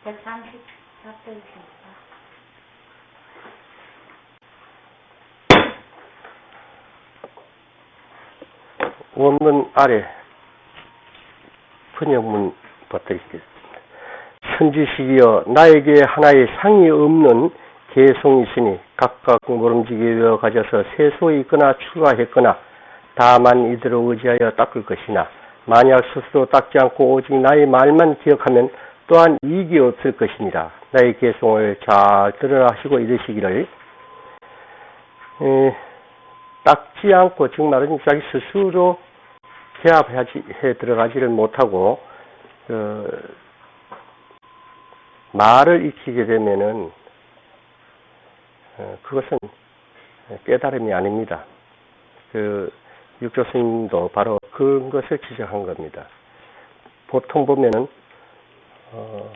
134페이지입니다. 원문 아래 번역문 받드리겠습니다. 선지식이여 나에게 하나의 상이 없는 개성이 있으니 각각 모름지기 되어 가져서 세소에 있거나 추가했거나 다만 이들을 의지하여 닦을 것이나 만약 스스로 닦지 않고 오직 나의 말만 기억하면 또한 이익이 없을 것이니라. 나의 개성을 잘 드러나시고 이르시기를 닦지 않고 즉 말은 자기 스스로 개합해 들어가지를 못하고 말을 익히게 되면은 그것은 깨달음이 아닙니다. 육조스님도 바로 그것을 지적한 겁니다. 보통 보면은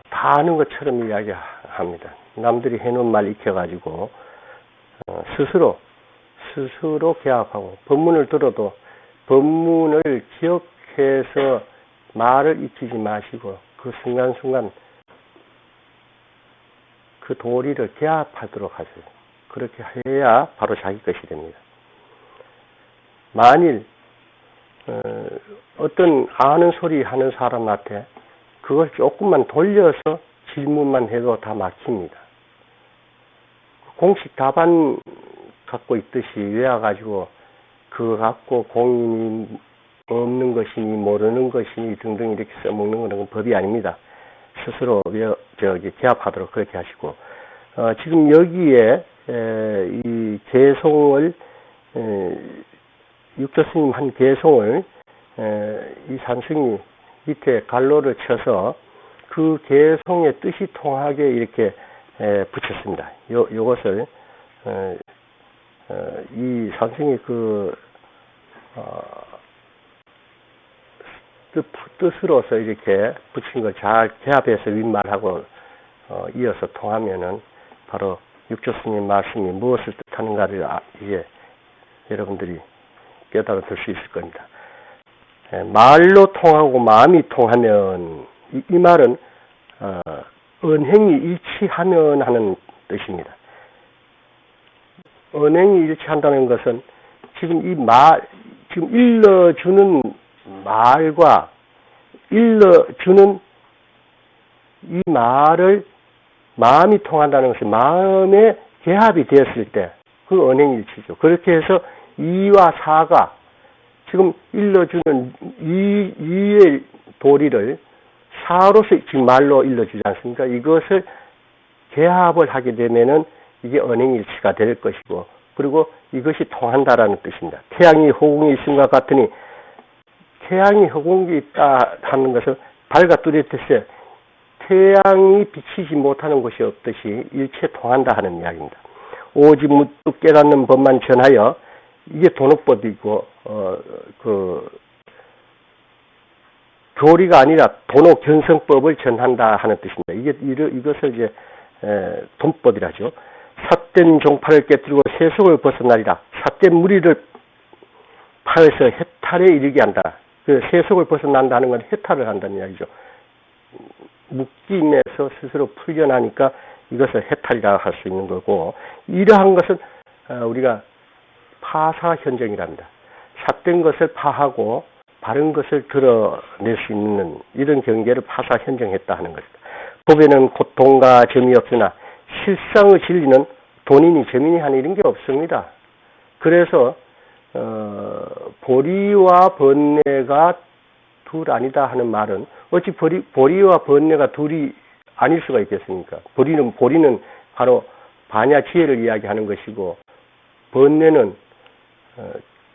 다 아는 것처럼 이야기합니다. 남들이 해놓은 말 익혀가지고 스스로 개합하고 법문을 들어도 법문을 기억해서 말을 익히지 마시고 그 순간순간 그 도리를 개합하도록 하세요. 그렇게 해야 바로 자기 것이 됩니다. 만일 어떤 아는 소리 하는 사람한테 그걸 조금만 돌려서 질문만 해도 다 막힙니다. 공식 답안 갖고 있듯이 외워가지고 그거 갖고 공인이 없는 것이니 모르는 것이니 등등 이렇게 써먹는 것은 법이 아닙니다. 스스로 개합하도록 그렇게 하시고 지금 여기에 이 개송을 육조스님 한 개송을 이 산승이 밑에 갈로를 쳐서 그 개송의 뜻이 통하게 이렇게 붙였습니다. 요것을 이 산승이 뜻으로서 이렇게 붙인 걸 잘 개합해서 윗말하고 이어서 통하면은 바로 육조스님 말씀이 무엇을 뜻하는가를 이제 여러분들이 깨달아들 수 있을 겁니다. 말로 통하고 마음이 통하면 이 말은 언행이 일치하면 하는 뜻입니다. 언행이 일치한다는 것은 지금 지금 일러주는 말과 일러주는 이 말을 마음이 통한다는 것이 마음의 개합이 되었을 때 그 언행일치죠. 그렇게 해서 이와 사가 지금 일러주는 이의 도리를 사로서 지금 말로 일러주지 않습니까? 이것을 개합을 하게 되면은 이게 언행일치가 될 것이고 그리고 이것이 통한다라는 뜻입니다. 태양이 허공에 있음과 같으니 태양이 허공에 있다 하는 것은 밝아 뚜렷했어요. 태양이 비치지 못하는 곳이 없듯이 일체 통한다 하는 이야기입니다. 오직 무뚝 깨닫는 법만 전하여 이게 도노법이고 교리가 아니라 도노 견성법을 전한다 하는 뜻입니다. 이것을 이제 돈법이라죠. 삿된 종파를 깨뜨리고 세속을 벗어나리라. 삿된 무리를 파해서 해탈에 이르게 한다. 그 세속을 벗어난다는 건 해탈을 한다는 이야기죠. 묶임에서 스스로 풀려나니까 이것을 해탈이라 할 수 있는 거고 이러한 것은 우리가 파사현정이랍니다. 삿된 것을 파하고 바른 것을 드러낼 수 있는 이런 경계를 파사현정했다 하는 것이다. 법에는 고통과 점이 없으나 실상의 진리는 돈이니 점이니 하는 이런 게 없습니다. 그래서 보리와 번뇌가 둘 아니다 하는 말은 어찌 보리와 번뇌가 둘이 아닐 수가 있겠습니까? 보리는 바로 반야 지혜를 이야기하는 것이고 번뇌는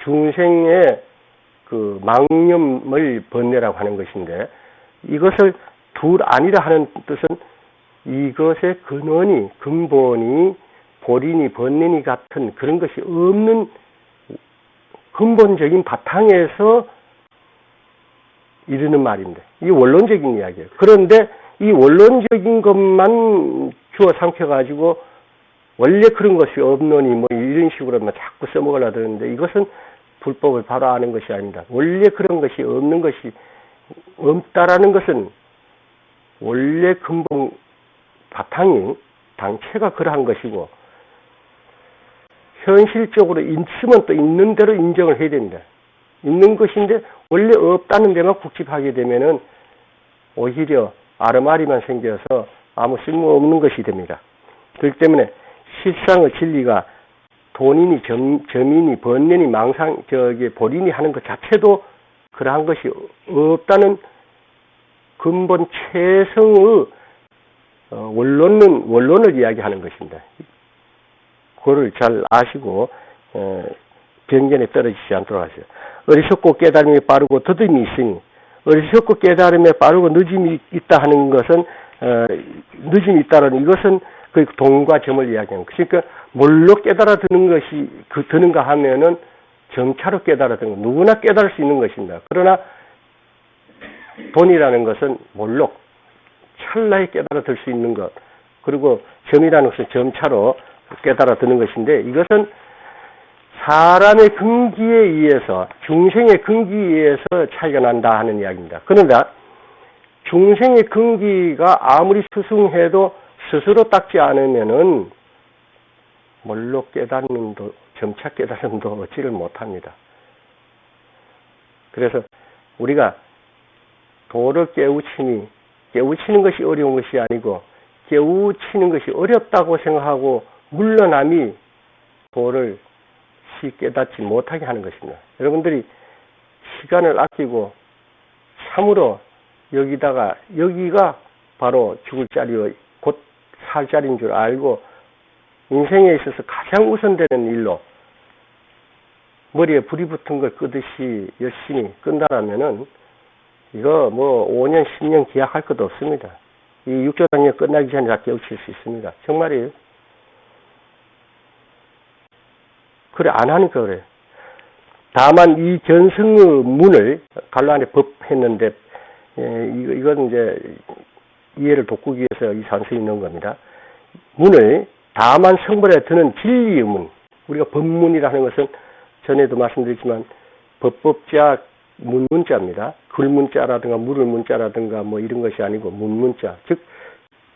중생의 그 망념을 번뇌라고 하는 것인데 이것을 둘 아니라 하는 뜻은 이것의 근본이 보리니 번뇌니 같은 그런 것이 없는 근본적인 바탕에서 이르는 말인데 이게 원론적인 이야기예요. 그런데 이 원론적인 것만 주워 삼켜가지고 원래 그런 것이 없노니 뭐 이런 식으로만 자꾸 써먹으려 드는데 이것은 불법을 바로 아는 것이 아닙니다. 원래 그런 것이 없는 것이 없다라는 것은 원래 근본 바탕이 당체가 그러한 것이고 현실적으로 있으면 또 있는 대로 인정을 해야 됩니다. 있는 것인데 원래 없다는 데만 국집하게 되면은 오히려 아르마리만 생겨서 아무 쓸모없는 것이 됩니다. 그렇기 때문에 실상의 진리가 돈이니 점이니 번뇌니 본인이 하는 것 자체도 그러한 것이 없다는 근본 최성의 원론을 이야기하는 것입니다. 그거를 잘 아시고 변견에 떨어지지 않도록 하세요. 어리석고 깨달음이 빠르고 더듬이 있으니 어리석고 깨달음에 빠르고 늦음이 있다 하는 것은 늦음이 있다는 이것은 그 동과 점을 이야기하는 것. 그러니까 뭘로 깨달아 드는가 하면은 점차로 깨달아 드는 것. 누구나 깨달을 수 있는 것입니다. 그러나 돈이라는 것은 뭘로 찰나에 깨달아 들 수 있는 것. 그리고 점이라는 것은 점차로 깨달아 드는 것인데 이것은 사람의 근기에 의해서 중생의 근기에 의해서 차이가 난다 하는 이야기입니다. 그러나 중생의 근기가 아무리 수승해도 스스로 닦지 않으면은 뭘로 깨달음도 점차 깨달음도 얻지를 못합니다. 그래서 우리가 도를 깨우치는 것이 어려운 것이 아니고 깨우치는 것이 어렵다고 생각하고 물러남이 도를 깨닫지 못하게 하는 것입니다. 여러분들이 시간을 아끼고 참으로 여기가 바로 죽을 자리요 곧 살 자리인 줄 알고 인생에 있어서 가장 우선되는 일로 머리에 불이 붙은 걸 끄듯이 열심히 끈다라면은 이거 5년, 10년 기약할 것도 없습니다. 이 육조단계 끝나기 전에 다 깨우칠 수 있습니다. 정말이에요. 그래, 안 하니까 그래. 다만 이 견성의 문을 갈로 안에 법 했는데 이건 이제 이해를 돕기 위해서 이 산서에 있는 겁니다. 문을 다만 성불에 드는 진리의 문. 우리가 법문이라는 것은 전에도 말씀드렸지만 법법자 문문자입니다. 글문자라든가 물을 문자라든가 이런 것이 아니고 문문자. 즉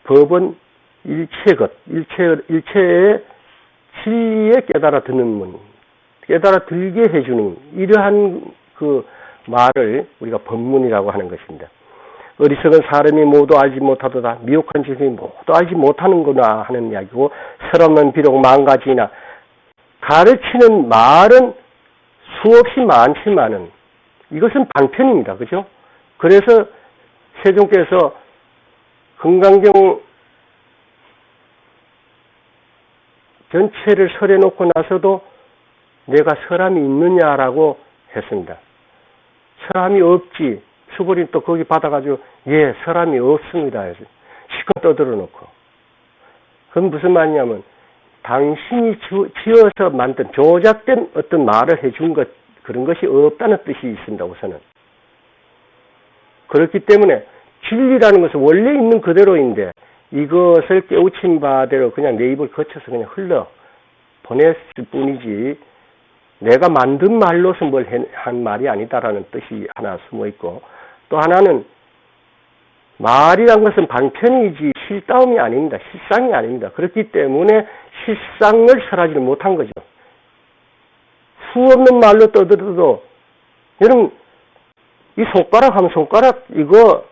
법은 일체의 진리에 깨달아 드는 문, 깨달아 들게 해주는 이러한 그 말을 우리가 법문이라고 하는 것입니다. 어리석은 사람이 모두 알지 못하도다. 미혹한 지성이 모두 알지 못하는구나 하는 이야기고 서럽는 비록 만가지나 가르치는 말은 수없이 많지만은 이것은 방편입니다. 그죠? 그래서 세종께서 금강경 전체를 설해 놓고 나서도 내가 설함이 있느냐라고 했습니다. 설함이 없지. 수보린 또 거기 받아가지고 예, 설함이 없습니다. 실컷 떠들어 놓고. 그건 무슨 말이냐면 당신이 지어서 만든 조작된 어떤 말을 해준 것 그런 것이 없다는 뜻이 있습니다. 우선은. 그렇기 때문에 진리라는 것은 원래 있는 그대로인데 이것을 깨우친 바대로 그냥 내 입을 거쳐서 그냥 흘러 보냈을 뿐이지 내가 만든 말로서 뭘 한 말이 아니다라는 뜻이 하나 숨어 있고 또 하나는 말이란 것은 방편이지 실다움이 아닙니다. 실상이 아닙니다. 그렇기 때문에 실상을 설하지를 못한 거죠. 수 없는 말로 떠들어도 여러분 이 손가락 하면 손가락 이거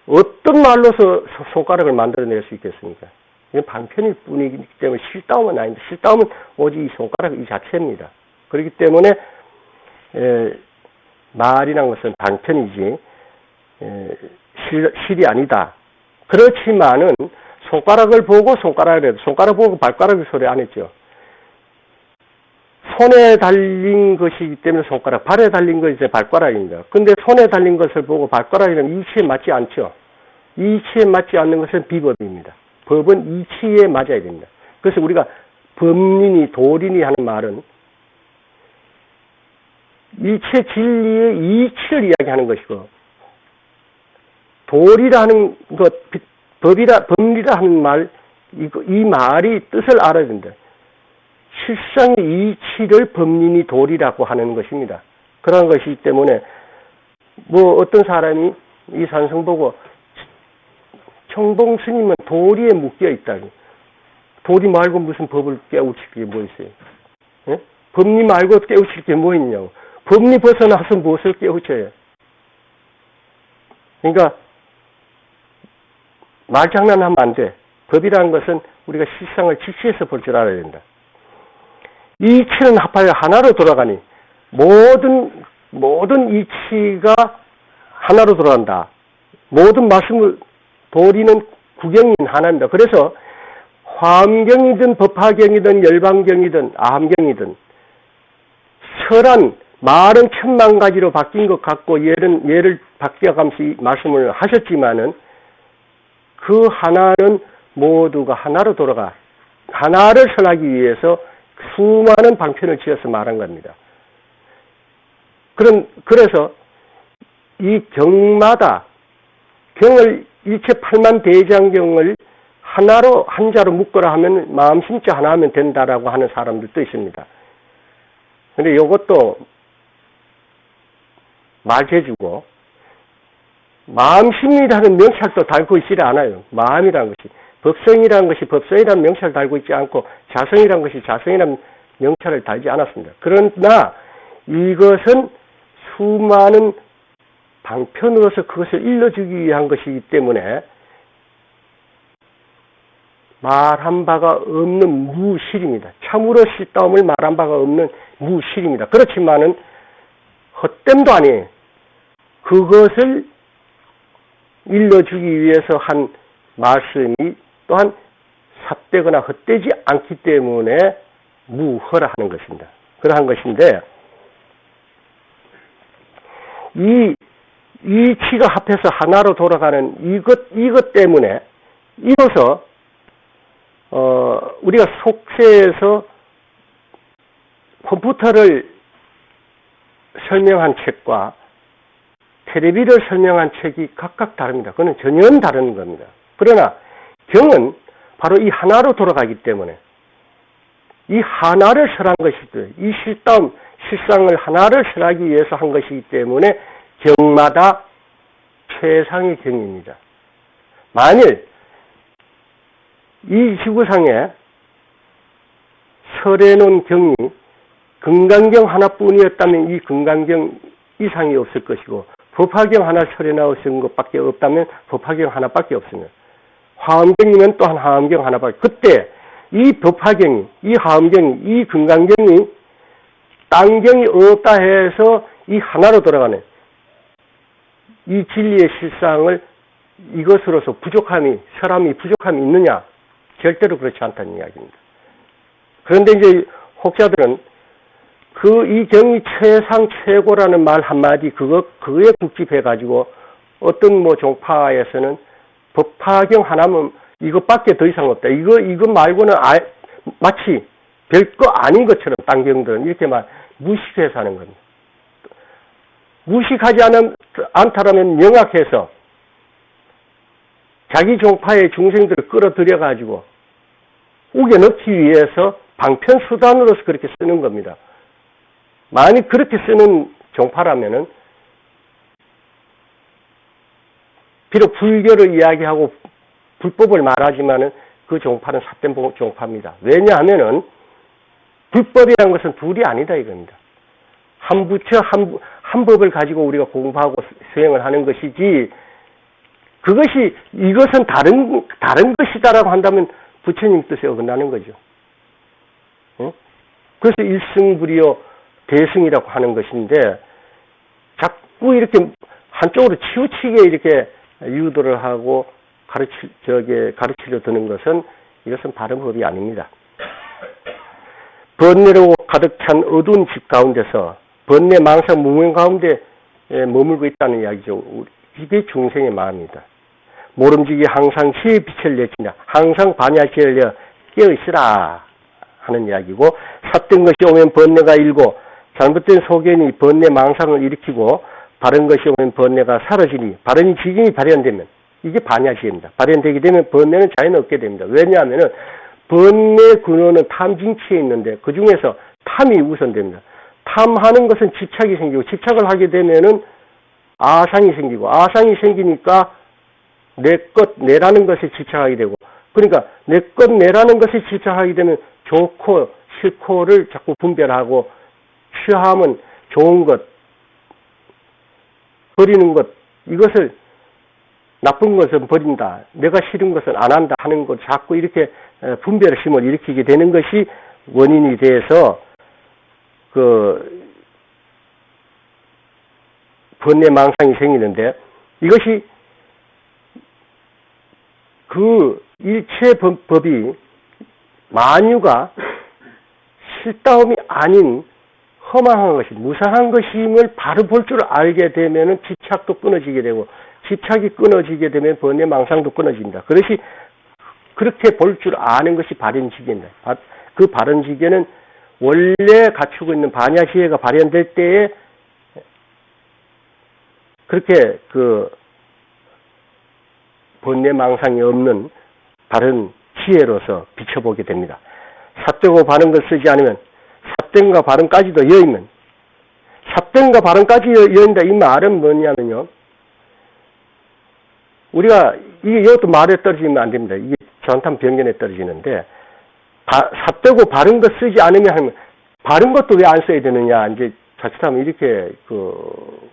어떤 말로서 손가락을 만들어낼 수 있겠습니까? 이건 방편일 뿐이기 때문에 실다움은 아닙니다. 실다움은 오직 이 손가락 이 자체입니다. 그렇기 때문에 말이란 것은 방편이지 실이 아니다. 그렇지만은 손가락을 보고 손가락을 해도 손가락 보고 발가락을 소리 안 했죠. 손에 달린 것이기 때문에 손가락, 발에 달린 것이 이제 발가락입니다. 근데 손에 달린 것을 보고 발가락이라면 이치에 맞지 않죠. 이치에 맞지 않는 것은 비법입니다. 법은 이치에 맞아야 됩니다. 그래서 우리가 법리니 도리니 하는 말은 일체 진리의 이치를 이야기하는 것이고 도리라는 것, 법리라 하는 말, 이 말이 뜻을 알아야 된다. 실상의 이치를 법리니 도리라고 하는 것입니다. 그런 것이기 때문에 어떤 사람이 이 산성 보고 청봉 스님은 도리에 묶여 있다니. 도리 말고 무슨 법을 깨우칠 게 뭐 있어요? 예? 법리 말고 깨우칠 게 뭐 있냐고. 법리 벗어나서 무엇을 깨우쳐요? 그러니까 말장난하면 안 돼. 법이라는 것은 우리가 실상을 직시해서 볼 줄 알아야 된다. 이치는 합하여 하나로 돌아가니 모든 이치가 하나로 돌아간다. 모든 말씀을 도리는 구경인 하나입니다. 그래서 화엄경이든 법화경이든 열반경이든 아함경이든 설한 말은 천만 가지로 바뀐 것 같고 예를 바뀌어가면서 말씀을 하셨지만은 그 하나는 모두가 하나로 돌아가 하나를 설하기 위해서 수많은 방편을 지어서 말한 겁니다. 그래서 이 경마다 경을 일체 8만 대장경을 하나로 한자로 묶어라 하면 마음 심자 하나 하면 된다라고 하는 사람들도 있습니다. 근데 이것도 말재주고 마음심이라는 명찰도 달고 있지 않아요. 마음이라는 것이 법성이라는 것이 법성이라는 명찰을 달고 있지 않고 자성이라는 것이 자성이라는 명찰을 달지 않았습니다. 그러나 이것은 수많은 방편으로서 그것을 일러주기 위한 것이기 때문에 말한 바가 없는 무실입니다. 참으로 실다움을 말한 바가 없는 무실입니다. 그렇지만은 헛됨도 아니에요. 그것을 일러주기 위해서 한 말씀이 또한 삿되거나 헛되지 않기 때문에 무허라 하는 것입니다. 그러한 것인데 이 이치가 합해서 하나로 돌아가는 이것 때문에 이로써 우리가 속세에서 컴퓨터를 설명한 책과 텔레비를 설명한 책이 각각 다릅니다. 그건 전혀 다른 겁니다. 그러나 경은 바로 이 하나로 돌아가기 때문에 이 하나를 설한 것이죠. 이 실상을 하나를 설하기 위해서 한 것이기 때문에 경마다 최상의 경입니다. 만일 이 지구상에 설해놓은 경이 금강경 하나뿐이었다면 이 금강경 이상이 없을 것이고 법화경 하나 설해 나오신 것밖에 없다면 법화경 하나밖에 없습니다. 화엄경이면 또한 화엄경 하나밖에. 그때 이 법화경이, 이 화엄경이, 이 금강경이 딴경이 없다 해서 이 하나로 돌아가는 이 진리의 실상을 이것으로서 사람이 부족함이 있느냐? 절대로 그렇지 않다는 이야기입니다. 그런데 이제 혹자들은 이 경이 최상 최고라는 말 한마디 그거에 국집해가지고 어떤 종파에서는 법화경 하나면 이것밖에 더 이상 없다. 이거 말고는 마치 별거 아닌 것처럼 딴 경들은 이렇게 무식해서 하는 겁니다. 무식하지 않다라면 명확해서 자기 종파의 중생들을 끌어들여가지고 우겨넣기 위해서 방편 수단으로서 그렇게 쓰는 겁니다. 만약 그렇게 쓰는 종파라면은 비록 불교를 이야기하고 불법을 말하지만은 그 종파는 삿된 종파입니다. 왜냐하면은 불법이라는 것은 둘이 아니다 이겁니다. 한 부처 한 법을 가지고 우리가 공부하고 수행을 하는 것이지 이것은 다른 것이다라고 한다면 부처님 뜻에 어긋나는 거죠. 응? 그래서 일승불이요 대승이라고 하는 것인데 자꾸 이렇게 한쪽으로 치우치게 이렇게 유도를 하고 가르치려 드는 것은 이것은 바른 법이 아닙니다. 번뇌로 가득 찬 어두운 집 가운데서 번뇌 망상 무명 가운데 머물고 있다는 이야기죠. 이게 중생의 마음이다. 모름지기 항상 시의 빛을 내치냐 항상 반야시를 깨어있으라 하는 이야기고 삿된 것이 오면 번뇌가 일고 잘못된 소견이 번뇌 망상을 일으키고 바른 것이 오면 번뇌가 사라지니 바른 지경이 발현되면 이게 반야시입니다. 발현되게 되면 번뇌는 자연히 없게 됩니다. 왜냐하면 번뇌 근원은 탐진치에 있는데 그 중에서 탐이 우선됩니다. 탐하는 것은 집착이 생기고 집착을 하게 되면은 아상이 생기고 아상이 생기니까 내 것, 내라는 것에 집착하게 되고, 그러니까 내 것, 내라는 것에 집착하게 되면 좋고 싫고를 자꾸 분별하고, 취함은 좋은 것, 버리는 것, 이것을 나쁜 것은 버린다, 내가 싫은 것은 안 한다 하는 것, 자꾸 이렇게 분별심을 일으키게 되는 것이 원인이 돼서 번뇌망상이 생기는데, 이것이 그 일체 법이 만유가 실다움이 아닌 허망한 것이, 무상한 것임을 바로 볼 줄 알게 되면은 집착도 끊어지게 되고, 집착이 끊어지게 되면 번뇌망상도 끊어집니다. 그것이 그렇게 볼 줄 아는 것이 발현지계입니다. 그 발현지계는 원래 갖추고 있는 반야지혜가 발현될 때에 그렇게 번뇌망상이 없는 바른 지혜로서 비춰보게 됩니다. 삿되고 바른 걸 쓰지 않으면, 삿됨과 바른까지도 여의면, 삿됨과 바른까지 여인다, 이 말은 뭐냐면요, 우리가 이것도 말에 떨어지면 안 됩니다. 이게 전탄 변견에 떨어지는데, 삿되고 바른 거 쓰지 않으면 하면, 바른 것도 왜 안 써야 되느냐, 이제 자칫하면 이렇게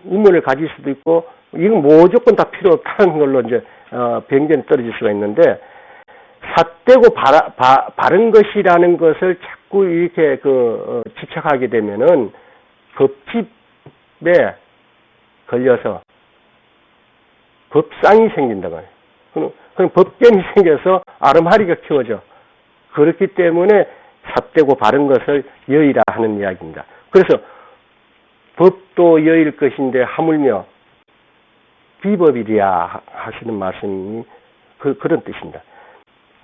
의문을 가질 수도 있고, 이건 무조건 다 필요 없다는 걸로 이제 변견이 떨어질 수가 있는데, 삿되고 바른 것이라는 것을 자꾸 이렇게 집착하게 되면은 법집에 걸려서 법상이 생긴단 말이에요. 그럼 법견이 생겨서 아름하리가 키워져. 그렇기 때문에 삿되고 바른 것을 여의라 하는 이야기입니다. 그래서 법도 여의일 것인데 하물며 비법이랴 하시는 말씀이 그런 뜻입니다.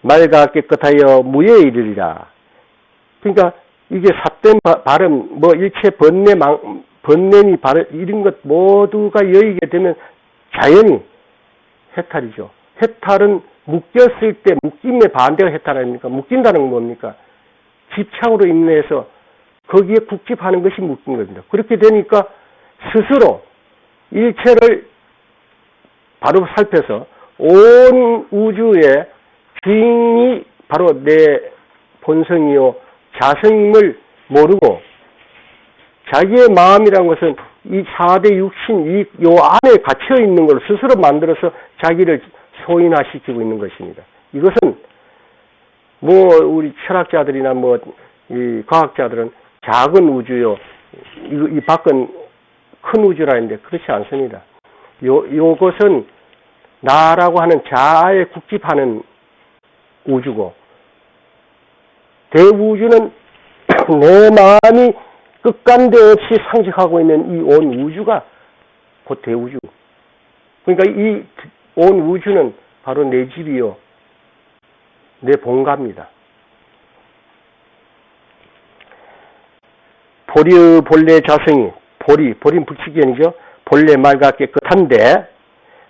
말과 깨끗하여 무예에 이르리라. 그러니까 이게 삿된 발음, 일체 번뇌니 발음, 이런 것 모두가 여의게 되면 자연히 해탈이죠. 해탈은 묶였을 때, 묶임의 반대가 해탈 아닙니까? 묶인다는 건 뭡니까? 집착으로 인해서 거기에 국집하는 것이 묶인 겁니다. 그렇게 되니까 스스로 일체를 바로 살펴서 온 우주의 주인이 바로 내 본성이요 자성임을 모르고, 자기의 마음이라는 것은 이 4대 육신 요 안에 갇혀 있는 걸 스스로 만들어서 자기를 소인화시키고 있는 것입니다. 이것은 우리 철학자들이나 이 과학자들은 작은 우주요, 이 밖은 큰 우주라 했는데 그렇지 않습니다. 요것은 나라고 하는 자아에 국집하는 우주고, 대우주는 내 마음이 끝간데 없이 상징하고 있는 이 온 우주가 곧 대우주. 그러니까 이 온 우주는 바로 내 집이요, 내 본가입니다. 보리의 본래 자성이, 보리는 불치견이죠. 본래 맑아 깨끗한데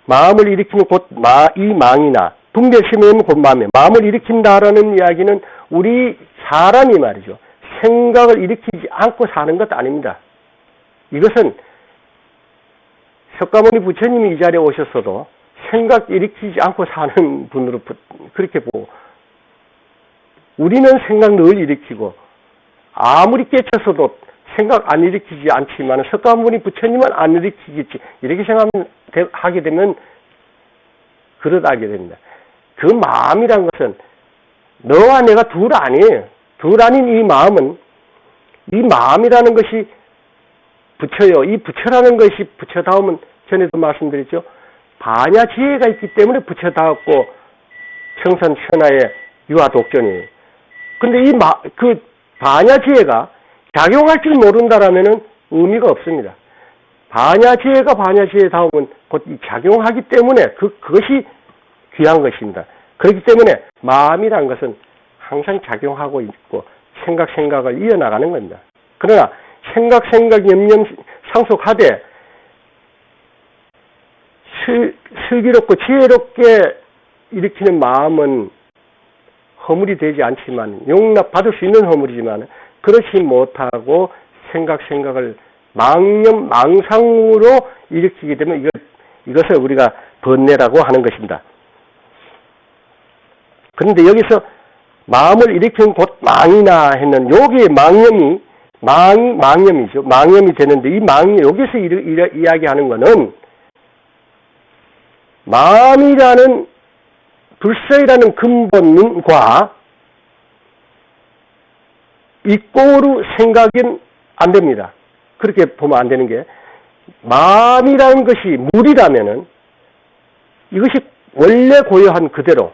마음을 일으키는 곧 이 망이나 분별심이면 곧 마음을 일으킨다라는 이야기는 우리 사람이 말이죠, 생각을 일으키지 않고 사는 것 아닙니다. 이것은 석가모니 부처님이 이 자리에 오셨어도 생각 일으키지 않고 사는 분으로 그렇게 보고, 우리는 생각 늘 일으키고 아무리 깨쳤어도 생각 안 일으키지 않지만 석가모니 부처님은 안 일으키겠지, 이렇게 생각하게 되면 그러다게 됩니다. 그 마음이란 것은 너와 내가 둘 아니에요. 둘 아닌 이 마음은, 이 마음이라는 것이 부처요. 이 부처라는 것이 부처다움은 전에도 말씀드렸죠. 반야지혜가 있기 때문에 부처다웠고 청산천하의 유아독존이에요. 근데 그 반야지혜가 작용할 줄 모른다라면은 의미가 없습니다. 반야지혜가 반야지혜다움은 곧 작용하기 때문에 그것이 귀한 것입니다. 그렇기 때문에 마음이란 것은 항상 작용하고 있고 생각을 이어나가는 겁니다. 그러나 생각 염려 상속하되 슬기롭고 지혜롭게 일으키는 마음은 허물이 되지 않지만, 용납받을 수 있는 허물이지만 그렇지 못하고 생각을 망상으로 일으키게 되면 이것을 우리가 번뇌라고 하는 것입니다. 그런데 여기서 마음을 일으키는 곧 망이나 했는 여기에 망념이죠. 망념이 되는데 이 여기서 이야기하는 거는 마음이라는 불서이라는 근본과 이꼬르 생각은 안 됩니다. 그렇게 보면 안 되는 게 마음이라는 것이 물이라면은 이것이 원래 고요한 그대로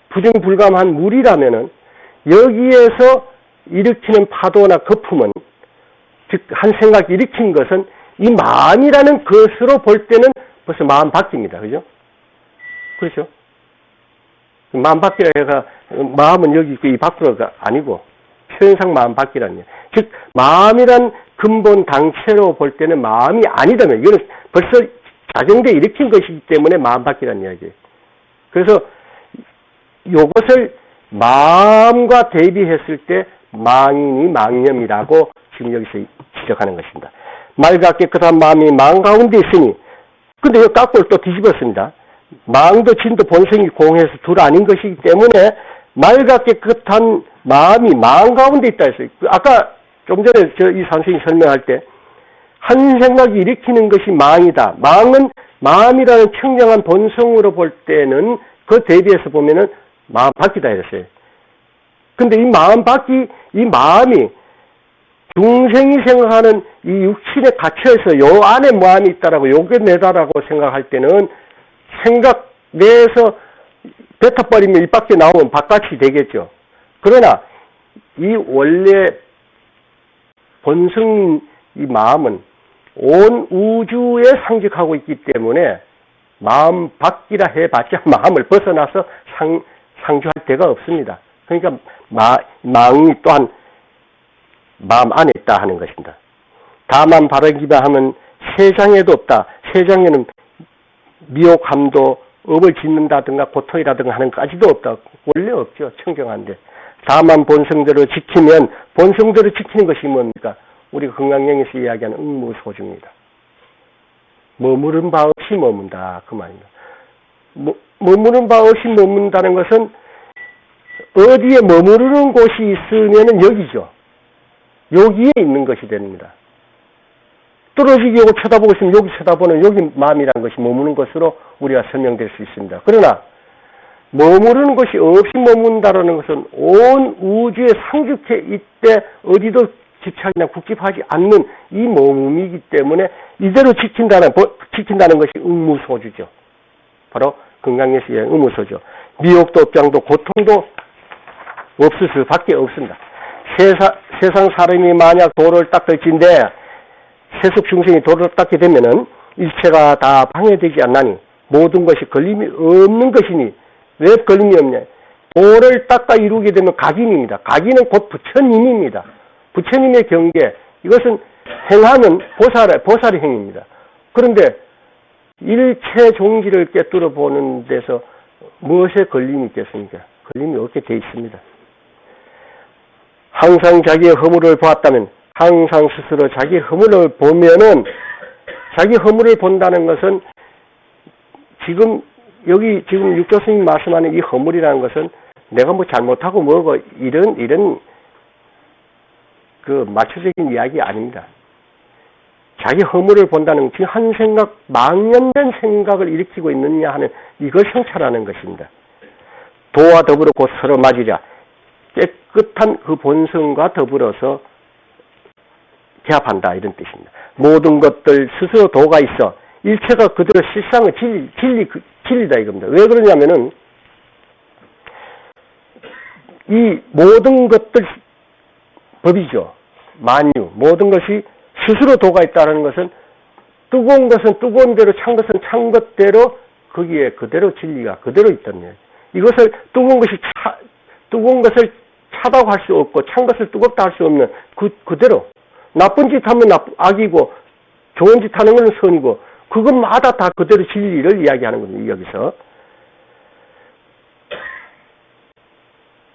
부정불감한 물이라면은 여기에서 일으키는 파도나 거품은 즉 한 생각 일으킨 것은 이 마음이라는 것으로 볼 때는 벌써 마음 바뀝니다. 그죠? 그렇죠? 마음 바뀌라 해가 마음은 여기 있고 이 밖으로가 아니고 표현상 마음 바뀌라는 거예요. 즉 마음이란 근본 당체로 볼 때는 마음이 아니다면 이거는 벌써 작용돼 일으킨 것이기 때문에 마음 바뀌라는 이야기예요. 그래서 이것을 마음과 대비했을 때 망이니 망념이라고 지금 여기서 지적하는 것입니다. 맑아 깨끗한 마음이 망 가운데 있으니 근데 이 깍골 또 뒤집었습니다. 망도 진도 본성이 공해서 둘 아닌 것이기 때문에 맑아 깨끗한 마음이 망 가운데 있다 했어요. 아까 좀 전에 이 선생님이 설명할 때 한 생각이 일으키는 것이 망이다. 망은 마음이라는 청정한 본성으로 볼 때는 그 대비해서 보면은 마음 바뀌다 이랬어요. 근데 이 마음이 중생이 생각하는 이 육신에 갇혀서 요 안에 마음이 있다라고 요게 내다라고 생각할 때는 생각 내에서 뱉어버리면 이 밖에 나오면 바깥이 되겠죠. 그러나 이 원래 본성 이 마음은 온 우주에 상직하고 있기 때문에 마음 밖이라 해봤자 마음을 벗어나서 상주할 데가 없습니다. 그러니까 망이 또한 마음 안에 있다 하는 것입니다. 다만 바라기만 하면 세상에도 없다. 세상에는 미혹함도 업을 짓는다든가 고통이라든가 하는 것까지도 없다. 원래 없죠. 청정한데. 다만 본성대로 지키면 본성대로 지키는 것이 뭡니까? 우리가 건강영에서 이야기하는 응무소주입니다. 머무른 바 없이 머문다. 그 말입니다. 머무른 바 없이 머문다는 것은 어디에 머무르는 곳이 있으면 여기죠. 여기에 있는 것이 됩니다. 떨어지기 여기 쳐다보고 있으면 여기 쳐다보는 여기 마음이라는 것이 머무는 것으로 우리가 설명될 수 있습니다. 그러나 머무르는 것이 없이 머문다라는 것은 온 우주에 상륙해 있되 어디도 집착이나 국집하지 않는 이 머움이기 때문에 이대로 지킨다는 것이 의무소주죠. 바로 건강에서 의무소주. 미혹도 업장도 고통도 없을 수밖에 없습니다. 세상 사람이 만약 도를 닦을진데 세속 중생이 도를 닦게 되면은 일체가 다 방해되지 않나니 모든 것이 걸림이 없는 것이니 왜 걸림이 없냐? 도를 닦아 이루게 되면 각인입니다. 각인은 곧 부처님입니다. 부처님의 경계, 이것은 행하는 보살의 행위입니다. 그런데 일체 종지를 꿰뚫어 보는 데서 무엇에 걸림이 있겠습니까? 걸림이 없게 돼 있습니다. 항상 자기의 허물을 보았다면 항상 스스로 자기의 허물을 보면은 자기 허물을 본다는 것은 지금 육교스님 말씀하는 이 허물이라는 것은 내가 뭐 잘못하고 뭐고 이런 그 마초적인 이야기 아닙니다. 자기 허물을 본다는 지금 한 생각, 망연된 생각을 일으키고 있느냐 하는 이걸 성찰하는 것입니다. 도와 더불어 곧 서로 맞으랴. 깨끗한 그 본성과 더불어서 개합한다 이런 뜻입니다. 모든 것들 스스로 도가 있어 일체가 그대로 실상의 진리다 이겁니다. 왜 그러냐면은 이 모든 것들 법이죠. 만유 모든 것이 스스로 도가 있다는 것은 뜨거운 것은 뜨거운 대로 찬 것은 찬 것대로 거기에 그대로 진리가 그대로 있다는 거예요. 이것을 뜨거운 것을 차다고 할 수 없고 찬 것을 뜨겁다 할 수 없는 그대로 나쁜 짓 하면 악이고 좋은 짓 하는 것은 선이고 그것마다 다 그대로 진리를 이야기하는 겁니다. 여기서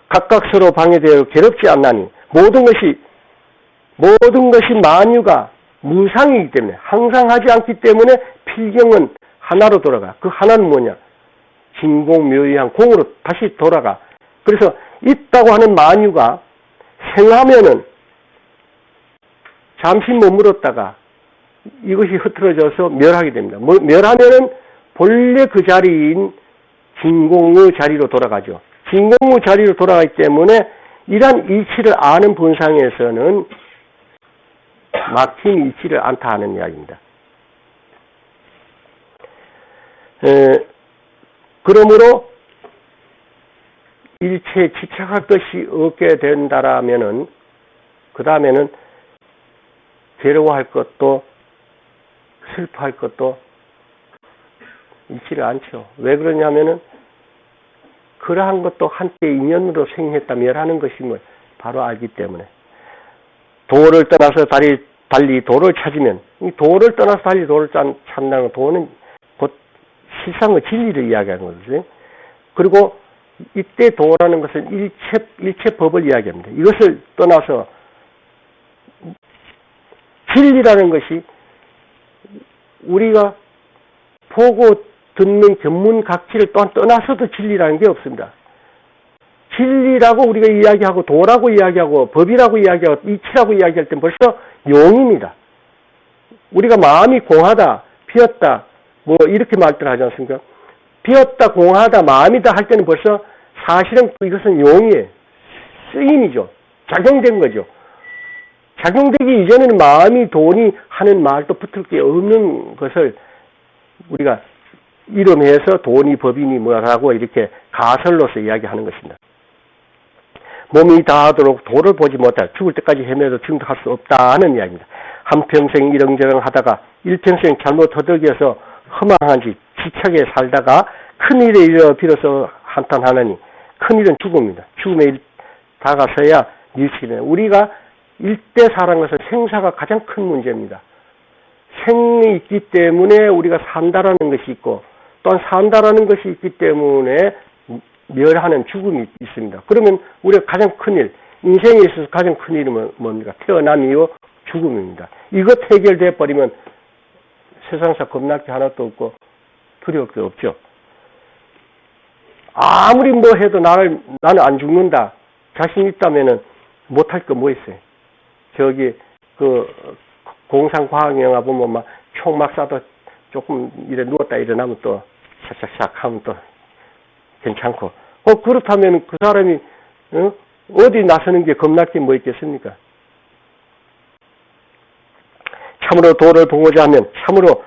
각각 서로 방해되어 괴롭지 않나니 모든 것이 만유가 무상이기 때문에 항상 하지 않기 때문에 필경은 하나로 돌아가. 그 하나는 뭐냐? 진공묘의한 공으로 다시 돌아가. 그래서 있다고 하는 만유가 생하면은 잠시 머물었다가 이것이 흐트러져서 멸하게 됩니다. 멸하면은 본래 그 자리인 진공의 자리로 돌아가죠. 진공의 자리로 돌아가기 때문에 이러한 이치를 아는 본상에서는 막힘이 있지를 않다 하는 이야기입니다. 그러므로 일체에 집착할 것이 없게 된다라면은 그 다음에는 괴로워할 것도 슬퍼할 것도 있지를 않죠. 왜 그러냐면은 그러한 것도 한때 인연으로 생했다 멸하는 것임을 바로 알기 때문에 도를 떠나서 달리 도를 찾으면 이 도를 떠나서 달리 도를 찾는다는 도는 곧 실상의 진리를 이야기하는 거거든요. 그리고 이때 도라는 것은 일체 법을 이야기합니다. 이것을 떠나서 진리라는 것이 우리가 보고 듣는 견문각지를 또한 떠나서도 진리라는 게 없습니다. 진리라고 우리가 이야기하고 도라고 이야기하고 법이라고 이야기하고 이치라고 이야기할 땐 벌써 용입니다. 우리가 마음이 공하다, 비었다 뭐 이렇게 말들 하지 않습니까? 비었다, 공하다, 마음이다 할 때는 벌써 사실은 이것은 용이에요. 쓰임이죠. 작용된 거죠. 작용되기 이전에는 마음이 돈이 하는 말도 붙을 게 없는 것을 우리가 이름해서 돈이 법이니 뭐라고 이렇게 가설로서 이야기하는 것입니다. 몸이 다하도록 도를 보지 못할 죽을 때까지 헤매도 증득할 수 없다 하는 이야기입니다. 한평생 이렁저렁 하다가 일평생 잘못 허덕여서 허망한 짓 지착에 살다가 큰일에 이르러 비로소 한탄하느니 큰일은 죽음입니다. 죽음에 다가서야 일치는 우리가 일대 사는 것은 생사가 가장 큰 문제입니다. 생이 있기 때문에 우리가 산다라는 것이 있고 또한 산다라는 것이 있기 때문에 멸하는 죽음이 있습니다. 그러면 우리가 가장 큰일, 인생에 있어서 가장 큰일은 뭡니까? 태어남이요 죽음입니다. 이것 해결돼 버리면 세상사 겁날 게 하나도 없고 두려울 게 없죠. 아무리 뭐 해도 나는 안 죽는다. 자신 있다면은 못할 거 뭐 있어요? 저기 그 공상과학영화 보면 막 총 막 쏴도 조금 이래 누웠다 일어나면 또 샥샥샥 하면 또 괜찮고 그렇다면 그 사람이 어디 나서는 게 겁날 게 뭐 있겠습니까? 참으로 도를 보고자 하면 참으로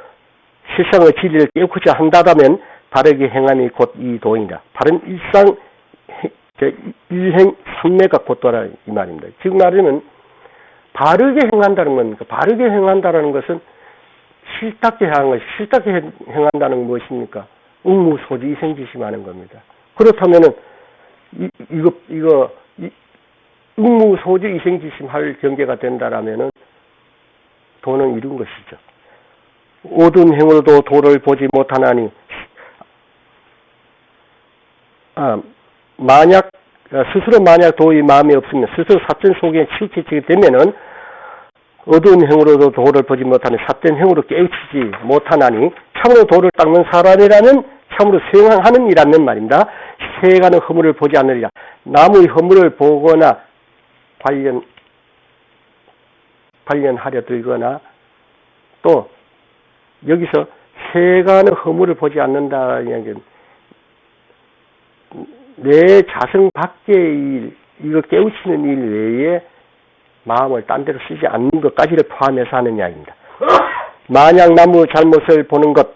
실상의 진리를 깨우치자 한다면 바르게 행함이 곧 이 도이다. 바른 일행 삼매가 곧 도라 이 말입니다. 즉 말하면 바르게 행한다는 겁니까? 바르게 행한다는 것은 실답게 행하는 것이 실답게 행한다는 건 무엇입니까? 응무소지 이생지심하는 겁니다. 그렇다면은 이거 응무소지 이생지심할 경계가 된다라면은 도는 이룬 것이죠. 어두운 행으로도 도를 보지 못하나니 만약 도의 마음이 없으면 스스로 사전 속에 치우치게 되면은 어두운 행으로도 도를 보지 못하는 삿된 행으로 깨우치지 못하나니 참으로 도를 닦는 사람이라면 참으로 수행하는 이라는 말입니다. 세간의 허물을 보지 않으리라. 남의 허물을 보거나 발견하려 들거나 또 여기서 세간의 허물을 보지 않는다는 이야기는 내 자성 밖의 일, 이거 깨우치는 일 외에 마음을 딴 데로 쓰지 않는 것까지를 포함해서 하는 이야기입니다. 만약 남의 잘못을 보는 것,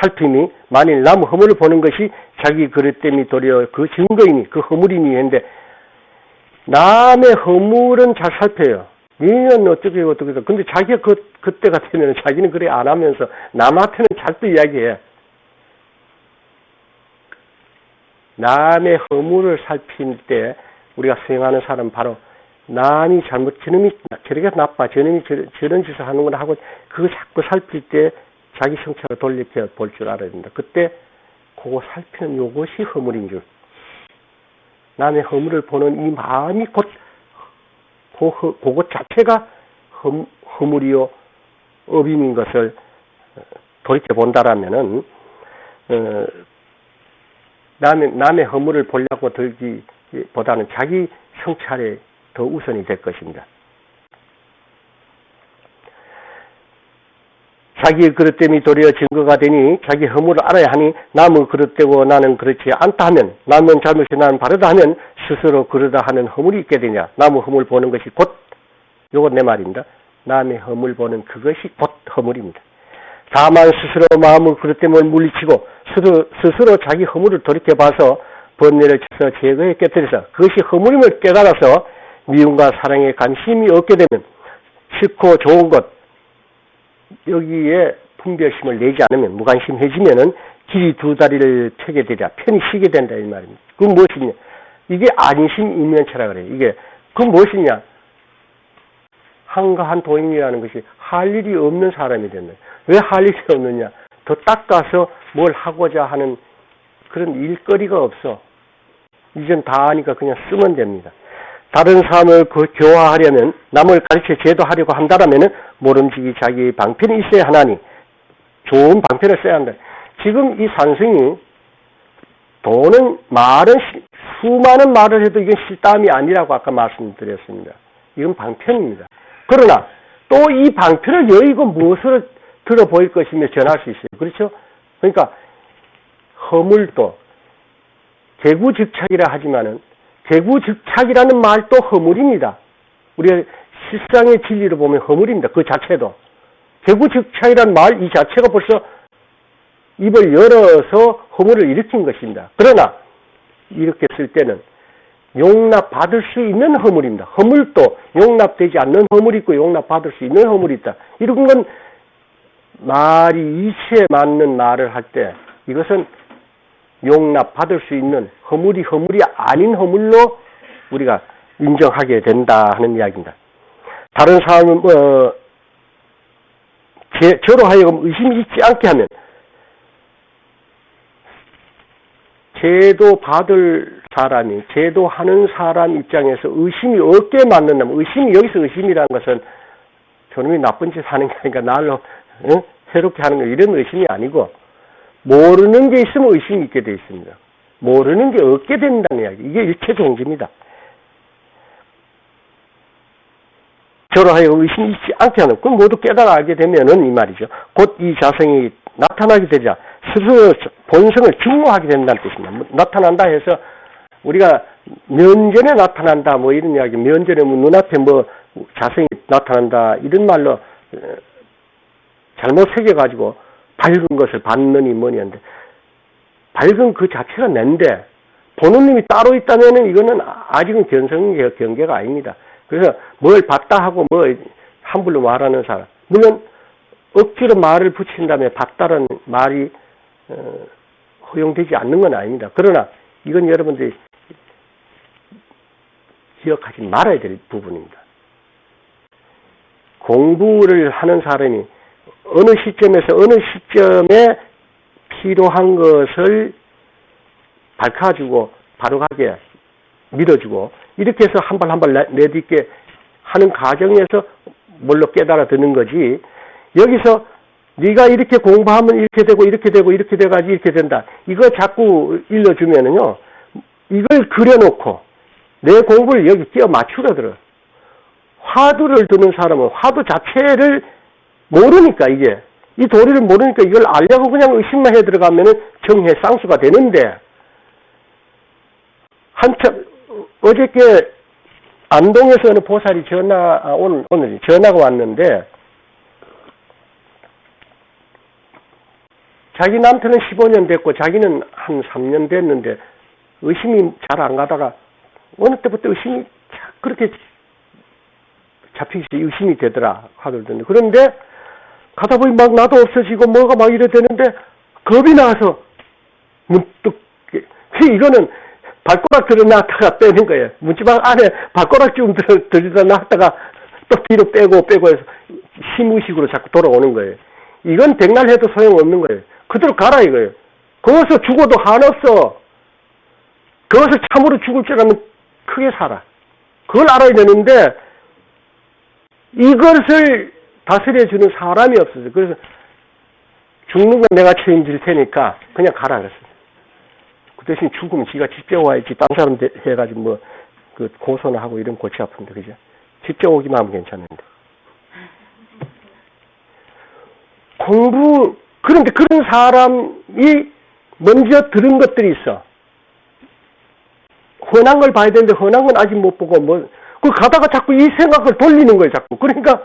살핌이 만일 남의 허물을 보는 것이 자기 그릇됨이 도리어 그 증거이니 그 허물이니 했는데 남의 허물은 잘 살펴요. 니는 어떻게 근데 자기가 그때가 되면 자기는 그래 안 하면서 남한테는 잘 또 이야기해. 남의 허물을 살필 때 우리가 수행하는 사람은 바로 남이 저놈이 저렇게 나빠, 저놈이 저런 짓을 하는구나 하고 그거 자꾸 살필 때 자기 성찰을 돌이켜 볼 줄 알아야 된다. 그때 그거 살피는 요것이 허물인 줄. 남의 허물을 보는 이 마음이 곧 그것 자체가 허물이요 업임인 것을 돌이켜 본다라면은 남의 허물을 보려고 들기보다는 자기 성찰에 더 우선이 될 것입니다. 자기 그릇됨이 도리어 증거가 되니 자기 허물을 알아야 하니 남의 그릇되고 나는 그렇지 않다 하면, 남은 잘못이 나는 바르다 하면 스스로 그러다 하는 허물이 있게 되냐. 남의 허물 보는 것이 곧, 요건 내 말입니다. 남의 허물 보는 그것이 곧 허물입니다. 다만 스스로 마음의 그릇됨을 물리치고 스스로 자기 허물을 돌이켜봐서 번뇌를 쳐서 제거에 깨뜨려서 그것이 허물임을 깨달아서 미움과 사랑에 관심이 없게 되면 싫고 좋은 것, 여기에 분별심을 내지 않으면, 무관심해지면은 길이 두 다리를 펴게 되랴 편히 쉬게 된다 이 말입니다. 그건 무엇이냐? 이게 안심 인면체라 그래요. 이게 그건 무엇이냐? 한가한 도인이라는 것이 할 일이 없는 사람이 됐네. 왜 할 일이 없느냐? 더 닦아서 뭘 하고자 하는 그런 일거리가 없어. 이젠 다 아니까 그냥 쓰면 됩니다. 다른 사람을 교화하려면, 남을 가르쳐 제도하려고 한다라면 모름지기 자기의 방편이 있어야 하나니 좋은 방편을 써야 한다. 지금 이 산승이 수많은 말을 해도 이건 실담이 아니라고 아까 말씀드렸습니다. 이건 방편입니다. 그러나 또 이 방편을 여의고 무엇을 들어 보일 것이며 전할 수 있어요. 그렇죠? 그러니까 허물도 재구즉착이라 하지만은 재구즉착이라는 말도 허물입니다. 우리가 실상의 진리로 보면 허물입니다. 그 자체도. 재구즉착이라는 말 이 자체가 벌써 입을 열어서 허물을 일으킨 것입니다. 그러나 이렇게 쓸 때는 용납받을 수 있는 허물입니다. 허물도 용납되지 않는 허물이 있고 용납받을 수 있는 허물이 있다. 이런 건 말이 이치에 맞는 말을 할 때 이것은 용납받을 수 있는 허물이 아닌 허물로 우리가 인정하게 된다 하는 이야기입니다. 다른 사람은 저로 하여금 의심이 있지 않게 하면 제도받을 사람이, 제도하는 사람 입장에서 의심이 없게 만든다면, 여기서 의심이라는 것은 저놈이 나쁜 짓 하는 게 아니라 날로 해롭게 하는 거, 이런 의심이 아니고 모르는 게 있으면 의심이 있게 되어 있습니다. 모르는 게 없게 된다는 이야기. 이게 일체동지입니다. 저로 하여금 의심이 있지 않게 하는, 그건 모두 깨달아 알게 되면은 이 말이죠. 곧 이 자성이 나타나게 되자 스스로 본성을 증오하게 된다는 뜻입니다. 나타난다 해서 우리가 면전에 나타난다 뭐 이런 이야기, 면전에 뭐 눈앞에 뭐 자성이 나타난다 이런 말로 잘못 새겨가지고 밝은 것을 받느니 뭐니 하는데, 밝은 그 자체가 낸데 보는 놈이 따로 있다면은 이거는 아직은 견성의 경계가 아닙니다. 그래서 뭘 봤다 하고 뭐 함부로 말하는 사람, 물론 억지로 말을 붙인 다음에 봤다는 말이 허용되지 않는 건 아닙니다. 그러나 이건 여러분들이 기억하지 말아야 될 부분입니다. 공부를 하는 사람이 어느 시점에 필요한 것을 밝혀주고 바로가게 밀어주고 이렇게 해서 한 발 한 발 내딛게 하는 과정에서 뭘로 깨달아 드는 거지, 여기서 네가 이렇게 공부하면 이렇게 되고 이렇게 되고 이렇게 돼가지고 이렇게 된다, 이거 자꾸 일러주면은요, 이걸 그려놓고 내 공부를 여기 끼워 맞추려 들어. 화두를 드는 사람은 화두 자체를 모르니까, 이게 이 도리를 모르니까 이걸 알려고 그냥 의심만 해 들어가면은 정해 쌍수가 되는데, 한참 어저께 안동에서 어느 보살이 오늘 전화가 왔는데, 자기 남편은 15년 됐고 자기는 한 3년 됐는데 의심이 잘 안 가다가 어느 때부터 의심이 그렇게 잡히기 의심이 되더라 하더라고요. 그런데 가다 보니 막 나도 없어지고 뭐가 막 이래 되는데 겁이 나서 문득, 이거는 발가락 들어놨다가 빼는 거예요. 문지방 안에 발가락 좀 들여다 놨다가 또 뒤로 빼고 해서 심의식으로 자꾸 돌아오는 거예요. 이건 백날 해도 소용없는 거예요. 그대로 가라 이거예요. 거기서 죽어도 한없어. 거기서 참으로 죽을 줄 알면 크게 살아. 그걸 알아야 되는데 이것을 다스려주는 사람이 없어요. 그래서 죽는 건 내가 책임질 테니까 그냥 가라 그랬어요. 대신 죽으면 지가 직접 와야지. 딴 사람 해가지고 뭐, 그 고소나 하고 이런 골치 아픈데, 그죠? 직접 오기만 하면 괜찮은데. 그런데 그런 사람이 먼저 들은 것들이 있어. 흔한 걸 봐야 되는데, 흔한 건 아직 못 보고, 그 가다가 자꾸 이 생각을 돌리는 거예요, 자꾸. 그러니까,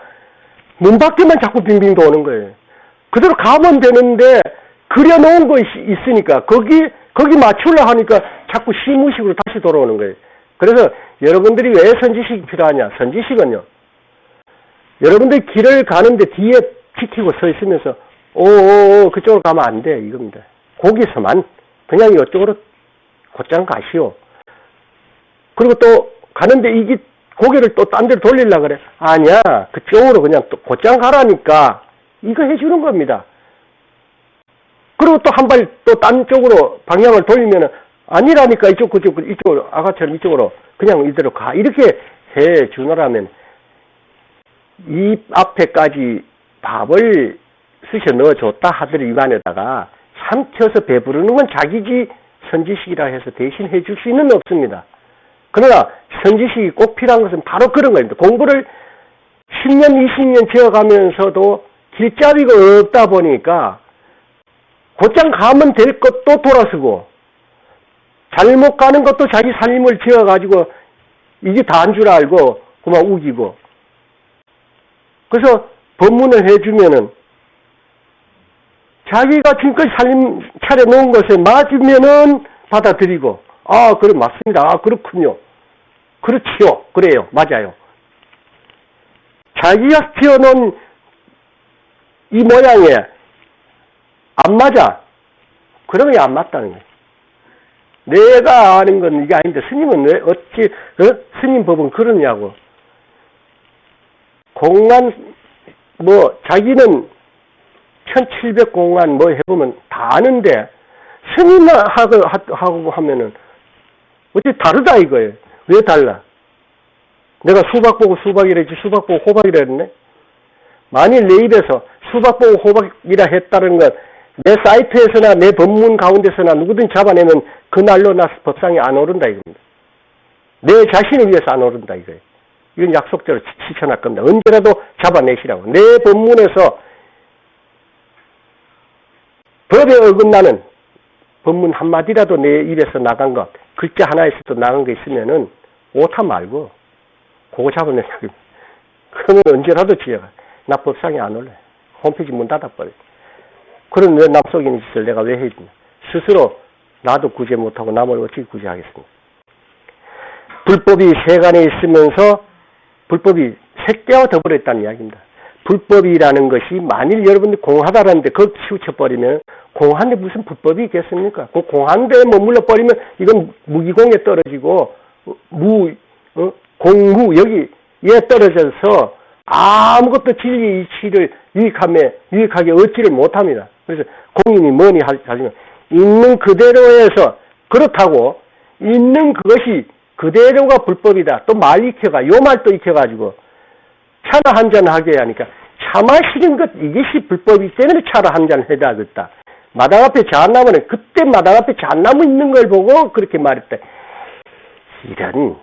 문 밖에만 자꾸 빙빙 도는 거예요. 그대로 가면 되는데, 그려놓은 거 있으니까, 거기 맞추려 하니까 자꾸 시무식으로 다시 돌아오는 거예요. 그래서 여러분들이 왜 선지식이 필요하냐? 선지식은요, 여러분들이 길을 가는데 뒤에 지키고 서 있으면서, 그쪽으로 가면 안 돼. 이겁니다. 거기서만, 그냥 이쪽으로 곧장 가시오. 그리고 또, 가는데 고개를 또 딴 데로 돌리려고 그래. 아니야. 그쪽으로 그냥 또 곧장 가라니까. 이거 해주는 겁니다. 그리고 또 한 발 또 딴 쪽으로 방향을 돌리면은, 아니라니까 이쪽으로, 아까처럼 이쪽으로 그냥 이대로 가. 이렇게 해 주노라면, 입 앞에까지 밥을 쑤셔 넣어줬다 하더니 입안에다가 삼켜서 배부르는 건 자기지 선지식이라 해서 대신 해줄 수는 없습니다. 그러나 선지식이 꼭 필요한 것은 바로 그런 겁니다. 공부를 10년, 20년 지어가면서도 길잡이가 없다 보니까 곧장 가면 될 것도 돌아서고 잘못 가는 것도 자기 삶을 지어가지고 이게 다인 줄 알고 그만 우기고. 그래서 법문을 해주면은 자기가 지금까지 삶 차려놓은 것에 맞으면은 받아들이고, 그래, 맞습니다. 그렇군요. 그렇지요. 그래요. 맞아요. 자기가 지어놓은 이 모양에 안 맞아. 그러면 안 맞다는 거예요. 내가 아는 건 이게 아닌데, 스님은 왜, 스님 법은 그러냐고. 공안, 자기는 1700공안 해보면 다 아는데, 스님하고 하면은, 어째 다르다 이거예요. 왜 달라? 내가 수박 보고 수박이랬지, 수박 보고 호박이라 했네? 만일 내 입에서 수박 보고 호박이라 했다는 것, 내 사이트에서나 내 법문 가운데서나 누구든 잡아내면 그날로 나 법상에 안 오른다 이겁니다. 내 자신을 위해서 안 오른다 이거예요. 이건 약속대로 지켜날 겁니다. 언제라도 잡아내시라고. 내 법문에서 법에 어긋나는 법문 한마디라도 내 입에서 나간 것, 글자 하나에서도 나간 거 있으면은 오타 말고 그거 잡아내자고. 그러면 언제라도 지어가. 나 법상에 안 올래. 홈페이지 문 닫아버려. 그런 왜 남속인 짓을 내가 왜 해주냐. 스스로 나도 구제 못하고 남을 어떻게 구제하겠습니까? 불법이 세간에 있으면서 불법이 색대와 더불어 있다는 이야기입니다. 불법이라는 것이 만일 여러분들이 공하다라는데 그걸 치우쳐버리면 공한데 무슨 불법이 있겠습니까? 그 공한데 머물러 버리면 이건 무기공에 떨어지고 공무 여기에 떨어져서 아무것도 진리 이치를 유익하게 얻지를 못합니다. 그래서 공인이 뭐니 하지만 있는 그대로에서 그렇다고 있는 그것이 그대로가 불법이다. 또 말 익혀가 요 말 또 익혀가지고 차나 한잔 하게 하니까 차 마시는 것 이것이 불법이기 때문에 차를 한잔 해야겠다. 마당 앞에 잣나무는 그때 마당 앞에 잣나무 있는 걸 보고 그렇게 말했다. 이런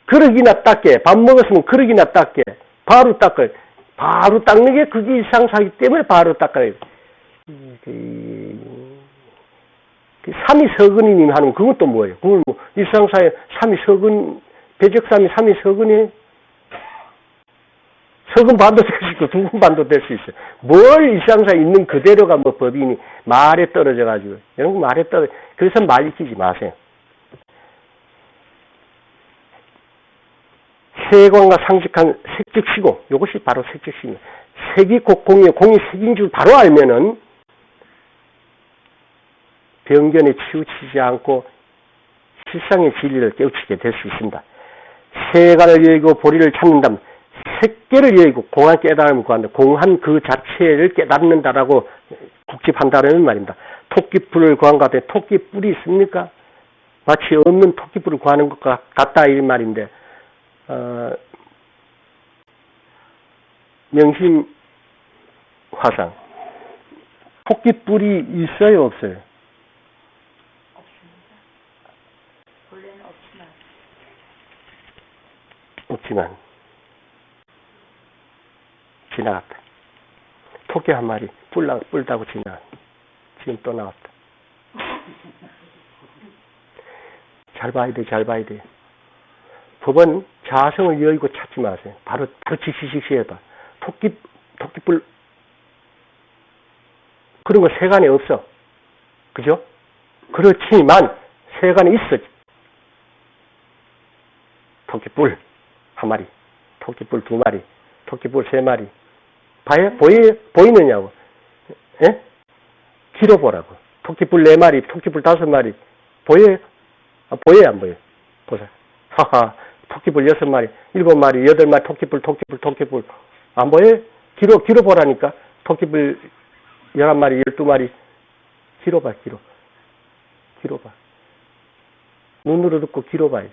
그릇이나 닦게 밥 먹었으면 그릇이나 닦게 바로 닦아요. 바로 닦는 게 그게 일상사기 때문에 바로 닦아요. 삼위서근이님 하는 그건 또 뭐예요? 그건 일상사에 삼위서근 배적삼위 삼위서근이 서근 반도 될 수 있고 두근 반도 될 수 있어요. 뭘 일상사에 있는 그대로가 법이니 말에 떨어져가지고 이런 거 말에 떨어져. 그래서 말 익히지 마세요. 세관과 상식한 색즉시고 이것이 바로 색즉시입니다. 색이 공이 색인 줄 바로 알면은 병견에 치우치지 않고 실상의 진리를 깨우치게 될 수 있습니다. 세간을 여의고 보리를 찾는다면 색계를 여의고 공한 깨달음을 구한다. 공한 그 자체를 깨닫는다라고 국집한다는 말입니다. 토끼뿔을 구한 것 같아. 토끼뿔이 있습니까? 마치 없는 토끼뿔을 구하는 것 같다 이 말인데 명심 화상 토끼뿔이 있어요 없어요? 본래는 없지만 지나갔다. 토끼 한 마리 뿔다고 지나갔다. 지금 또 나왔다. 잘 봐야 돼. 법은 자성을 여의고 찾지 마세요. 바로 직시 해봐. 토끼뿔 그런 거 세간에 없어. 그죠? 그렇지만 세간에 있어. 토끼뿔 한 마리, 토끼뿔 두 마리, 토끼뿔 세 마리. 보이느냐고. 예? 길어보라고. 토끼뿔 네 마리, 토끼뿔 다섯 마리. 보여요? 보여요, 안 보여요? 보세요. 하하, 토끼뿔 여섯 마리, 일곱 마리, 여덟 마리, 토끼뿔. 안 보여요? 길어보라니까. 토끼뿔 11마리, 12마리. 길어봐. 눈으로 듣고 길어봐야 돼.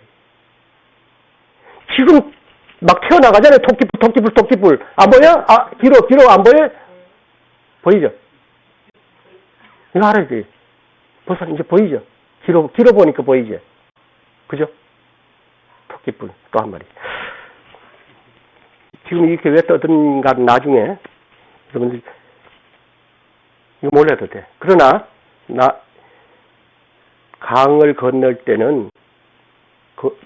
지금 막 튀어나가잖아요. 토끼뿔. 안 보여? 길어, 안 보여? 보이죠? 이거 알아야 돼. 벌써 이제 보이죠? 길어 보니까 보이죠? 그죠? 토끼뿔, 또 한 마리. 지금 이렇게 왜 떠든가 나중에, 여러분들, 이거 몰라도 돼. 그러나, 강을 건널 때는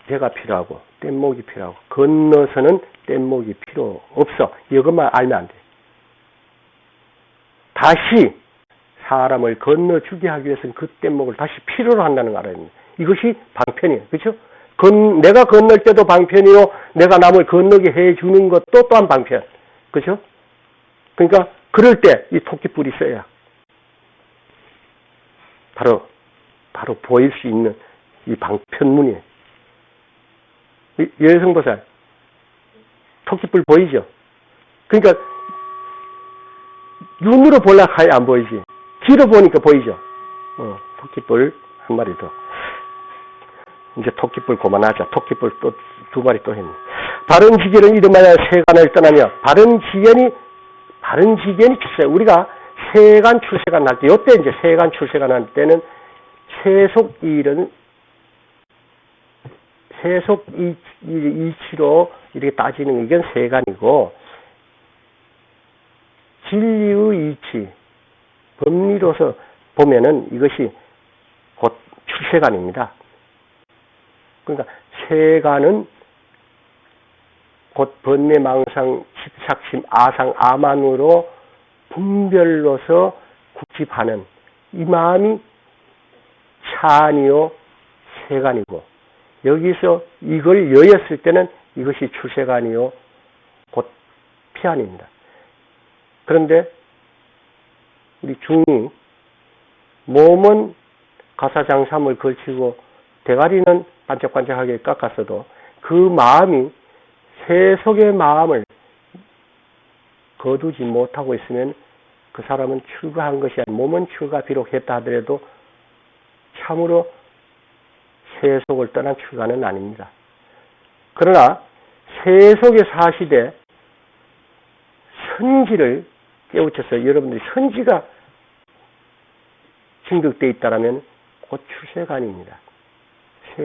배가 필요하고, 뗏목이 필요하고, 건너서는 뗏목이 필요 없어. 이것만 알면 안 돼. 다시 사람을 건너주게 하기 위해서는 그 뗏목을 다시 필요로 한다는 걸 알아야 됩니다. 이것이 방편이에요. 그렇죠? 내가 건널 때도 방편이요. 내가 남을 건너게 해주는 것도 또한 방편. 그렇죠? 그러니까 그럴 때 이 토끼뿔이 써야 바로 보일 수 있는 이 방편문이에요. 여성보살 토끼뿔 보이죠? 그러니까 눈으로 보려고 하야 안 보이지. 길어 보니까 보이죠? 토끼뿔 한 마리 더. 이제 토끼뿔 그만하자. 토끼뿔 또 두 마리 또 했네. 바른 지견은 이름하여 세간을 떠나며 바른 지견이 출세. 우리가 세간 출세간 할 때, 이때 이제 세간 출세간 할 때는 세속 이치로 이렇게 따지는 이건 세간이고, 진리의 이치, 법리로서 보면은 이것이 곧 출세간입니다. 그러니까 세간은 곧 번뇌, 망상, 집착심, 아상, 아만으로 분별로서 국집하는 이 마음이 찬이요 세간이고, 여기서 이걸 여였을 때는 이것이 출세간이요 곧 피안입니다. 그런데 우리 중이 몸은 가사장삼을 걸치고 대가리는 반짝반짝하게 깎았어도 그 마음이 세속의 마음을 거두지 못하고 있으면 그 사람은 출가한 것이 아니라, 몸은 출가 비록 했다 하더라도 참으로 세속을 떠난 출가는 아닙니다. 그러나 세속에 사시되 선지를 깨우쳐서 여러분들이 선지가 진극되어 있다면 곧 출세간입니다.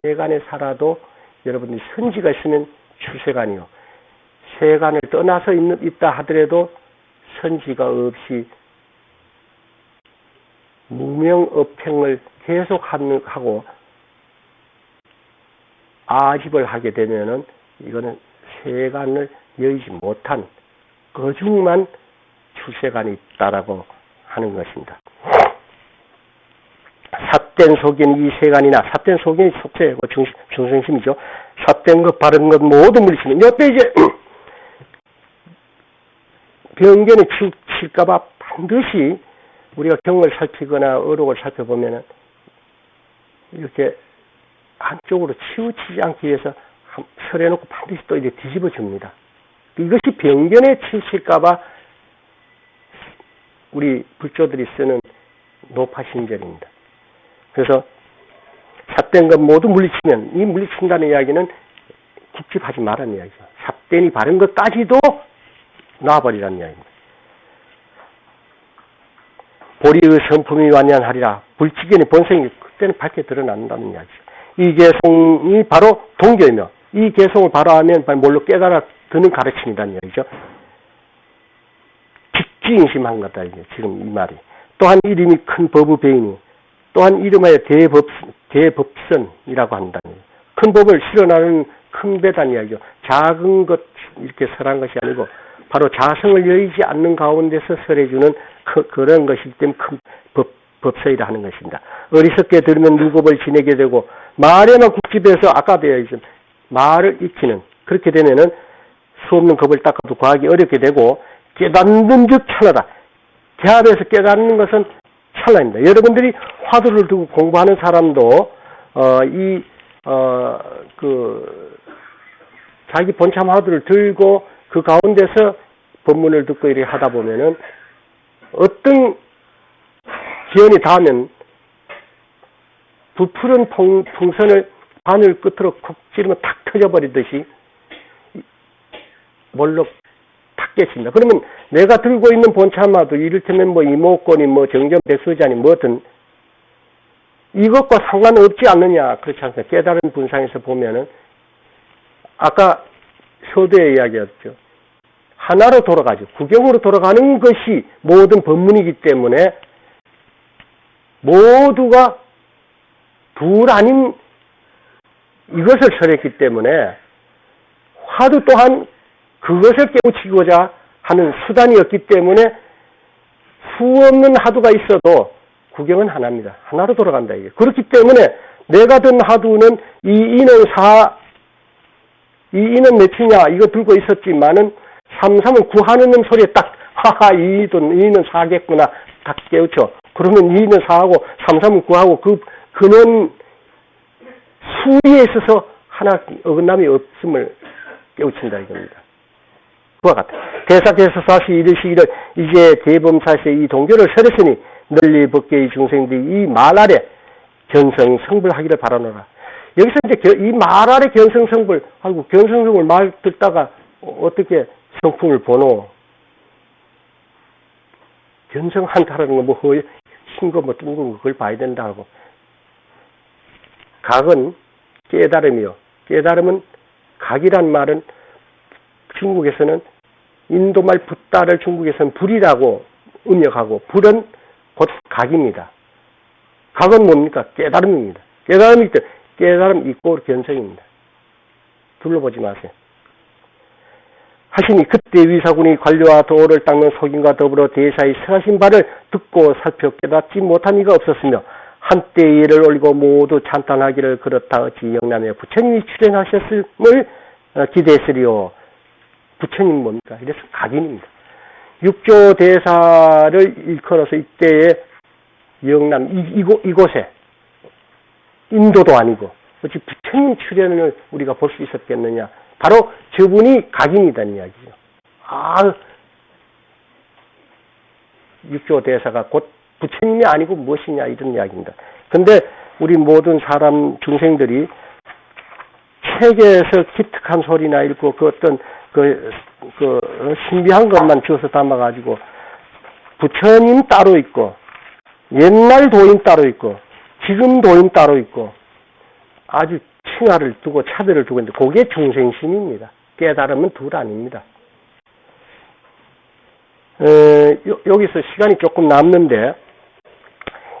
세간에 살아도 여러분들이 선지가 있으면 출세간이요. 세간을 떠나서 있다 하더라도 선지가 없이 무명업행을 계속하고 아집을 하게 되면은 이거는 세간을 여의지 못한 거중만 출세간이 있다라고 하는 것입니다. 삿된 속인 이 세간이나, 삿된 속인이 속세고 중생심이죠. 삿된 것, 바른 것 모두 물리치는. 옆에 이제 병견에 치일까봐 반드시 우리가 경을 살피거나 어록을 살펴보면은 이렇게 한쪽으로 치우치지 않기 위해서 설해놓고 반드시 또 이제 뒤집어 줍니다. 이것이 병견에 치일까봐 우리 불조들이 쓰는 노파신절입니다. 그래서 삿된 것 모두 물리치면, 이 물리친다는 이야기는 찝찝하지 말라는 이야기죠. 삿된이 바른 것까지도 놔버리라는 이야기입니다. 보리의 성품이 완연하리라. 불치견의 본성이 그때는 밝게 드러난다는 이야기죠. 이 개송이 바로 동교이며 이 개송을 바로 하면 뭘로 깨달아 드는 가르침이라는 얘기죠. 직지인심한 거다 이게 지금 이 말이. 또한 이름이 큰 법의 배이니 또한 이름하여 대법선이라고 한다는 얘기죠. 큰 법을 실현하는 큰 배단 이야기죠. 작은 것 이렇게 설한 것이 아니고 바로 자성을 여의지 않는 가운데서 설해주는 그런 것이기 때문에 큰 법서이라 하는 것입니다. 어리석게 들으면 율법을 지내게 되고 말에만 국집해서 아까 되어 있은 말을 익히는 그렇게 되면은 수없는 겁을 닦아도 구하기 어렵게 되고 깨닫는 즉 찰나다. 대합에서 깨닫는 것은 찰나입니다. 여러분들이 화두를 두고 공부하는 사람도 자기 본참 화두를 들고 그 가운데서 법문을 듣고 이렇게 하다 보면은 어떤 기운이 닿으면 부푸른 풍선을 바늘 끝으로 콕 찌르면 탁 터져버리듯이 뭘로 탁 깨집니다. 그러면 내가 들고 있는 본참화도 이를테면 뭐 이목권이 뭐 정전백수자니 뭐든 이것과 상관없지 않느냐 그렇지 않습니까? 깨달은 분상에서 보면은 아까 효도의 이야기였죠. 하나로 돌아가죠. 구경으로 돌아가는 것이 모든 법문이기 때문에 모두가 둘 아닌 이것을 설했기 때문에 화두 또한 그것을 깨우치고자 하는 수단이었기 때문에 수없는 화두가 있어도 구경은 하나입니다. 하나로 돌아간다 이게. 그렇기 때문에 내가 든 화두는 이 이는 몇이냐 이거 들고 있었지만은 삼삼은 구하는 소리에 딱 하하 이는 사겠구나 딱 깨우쳐. 그러면 이는 사하고 삼삼은 구하고 그는 수리에 있어서 하나 어긋남이 없음을 깨우친다 이겁니다. 그와 같아. 대사께서 사시 이르시기를 이제 대범사시의 이 동교를 설했으니 널리 법계의 중생들이 이 말 아래 견성성불하기를 바라노라. 여기서 이제 이 말 아래 견성성불 하고 견성성불 말 듣다가 어떻게 성품을 보노? 견성한다라는 건 뭐 흰거 뭐 둥근 거 그걸 봐야 된다 하고 각은 깨달음이요. 깨달음은 각이란 말은 중국에서는 인도말 붓다를 중국에서는 불이라고 음역하고 불은 곧 각입니다. 각은 뭡니까? 깨달음입니다. 깨달음이 있다. 깨달음 있고 견성입니다. 둘러보지 마세요. 하시니 그때 위사군이 관료와 도를 닦는 속인과 더불어 대사의 설하신 바를 듣고 살펴 깨닫지 못한 이가 없었으며 한때 예를 올리고 모두 찬탄하기를 그렇다 어찌 영남에 부처님이 출연하셨음을 기대했으리요. 부처님 뭡니까? 이래서 각인입니다. 육조 대사를 일컬어서 이때에 영남 이곳에 인도도 아니고 어찌 부처님 출연을 우리가 볼 수 있었겠느냐. 바로 저분이 각인이라는 이야기죠. 육조 대사가 곧 부처님이 아니고 무엇이냐 이런 이야기입니다. 근데 우리 모든 사람 중생들이 책에서 기특한 소리나 읽고 그 어떤 신비한 것만 주워서 담아가지고 부처님 따로 있고 옛날 도인 따로 있고 지금 도인 따로 있고 아주 칭하를 두고 차별을 두고 있는데 그게 중생심입니다. 깨달으면 둘 아닙니다. 여기서 시간이 조금 남는데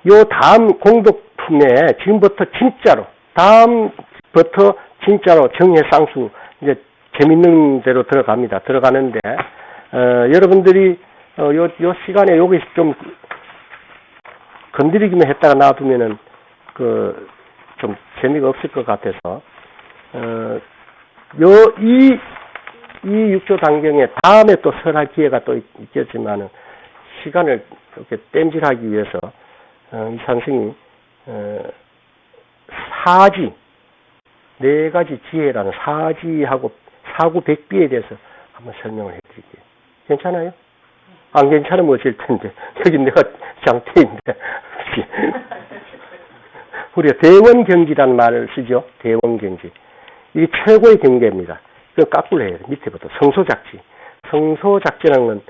요 다음 공덕품에 지금부터 진짜로 다음부터 진짜로 정해상수 이제 재밌는 대로 들어가는데 여러분들이 요 시간에 여기서 좀 건드리기만 했다가 놔두면은 좀 재미가 없을 것 같아서 이 육조 단경에 다음에 또 설할 기회가 또 있겠지만은 시간을 이렇게 땜질하기 위해서 이 선생이 사지 네 가지 지혜라는 사지하고 사구백비에 대해서 한번 설명을 해드릴게요. 괜찮아요? 안 괜찮으면 어쩔 텐데 여기 내가 장태인데 우리가 대원경지라는 말을 쓰죠. 대원경지. 이게 최고의 경계입니다. 그 까꿀 해야 돼. 밑에부터 성소작지. 성소작지라는 건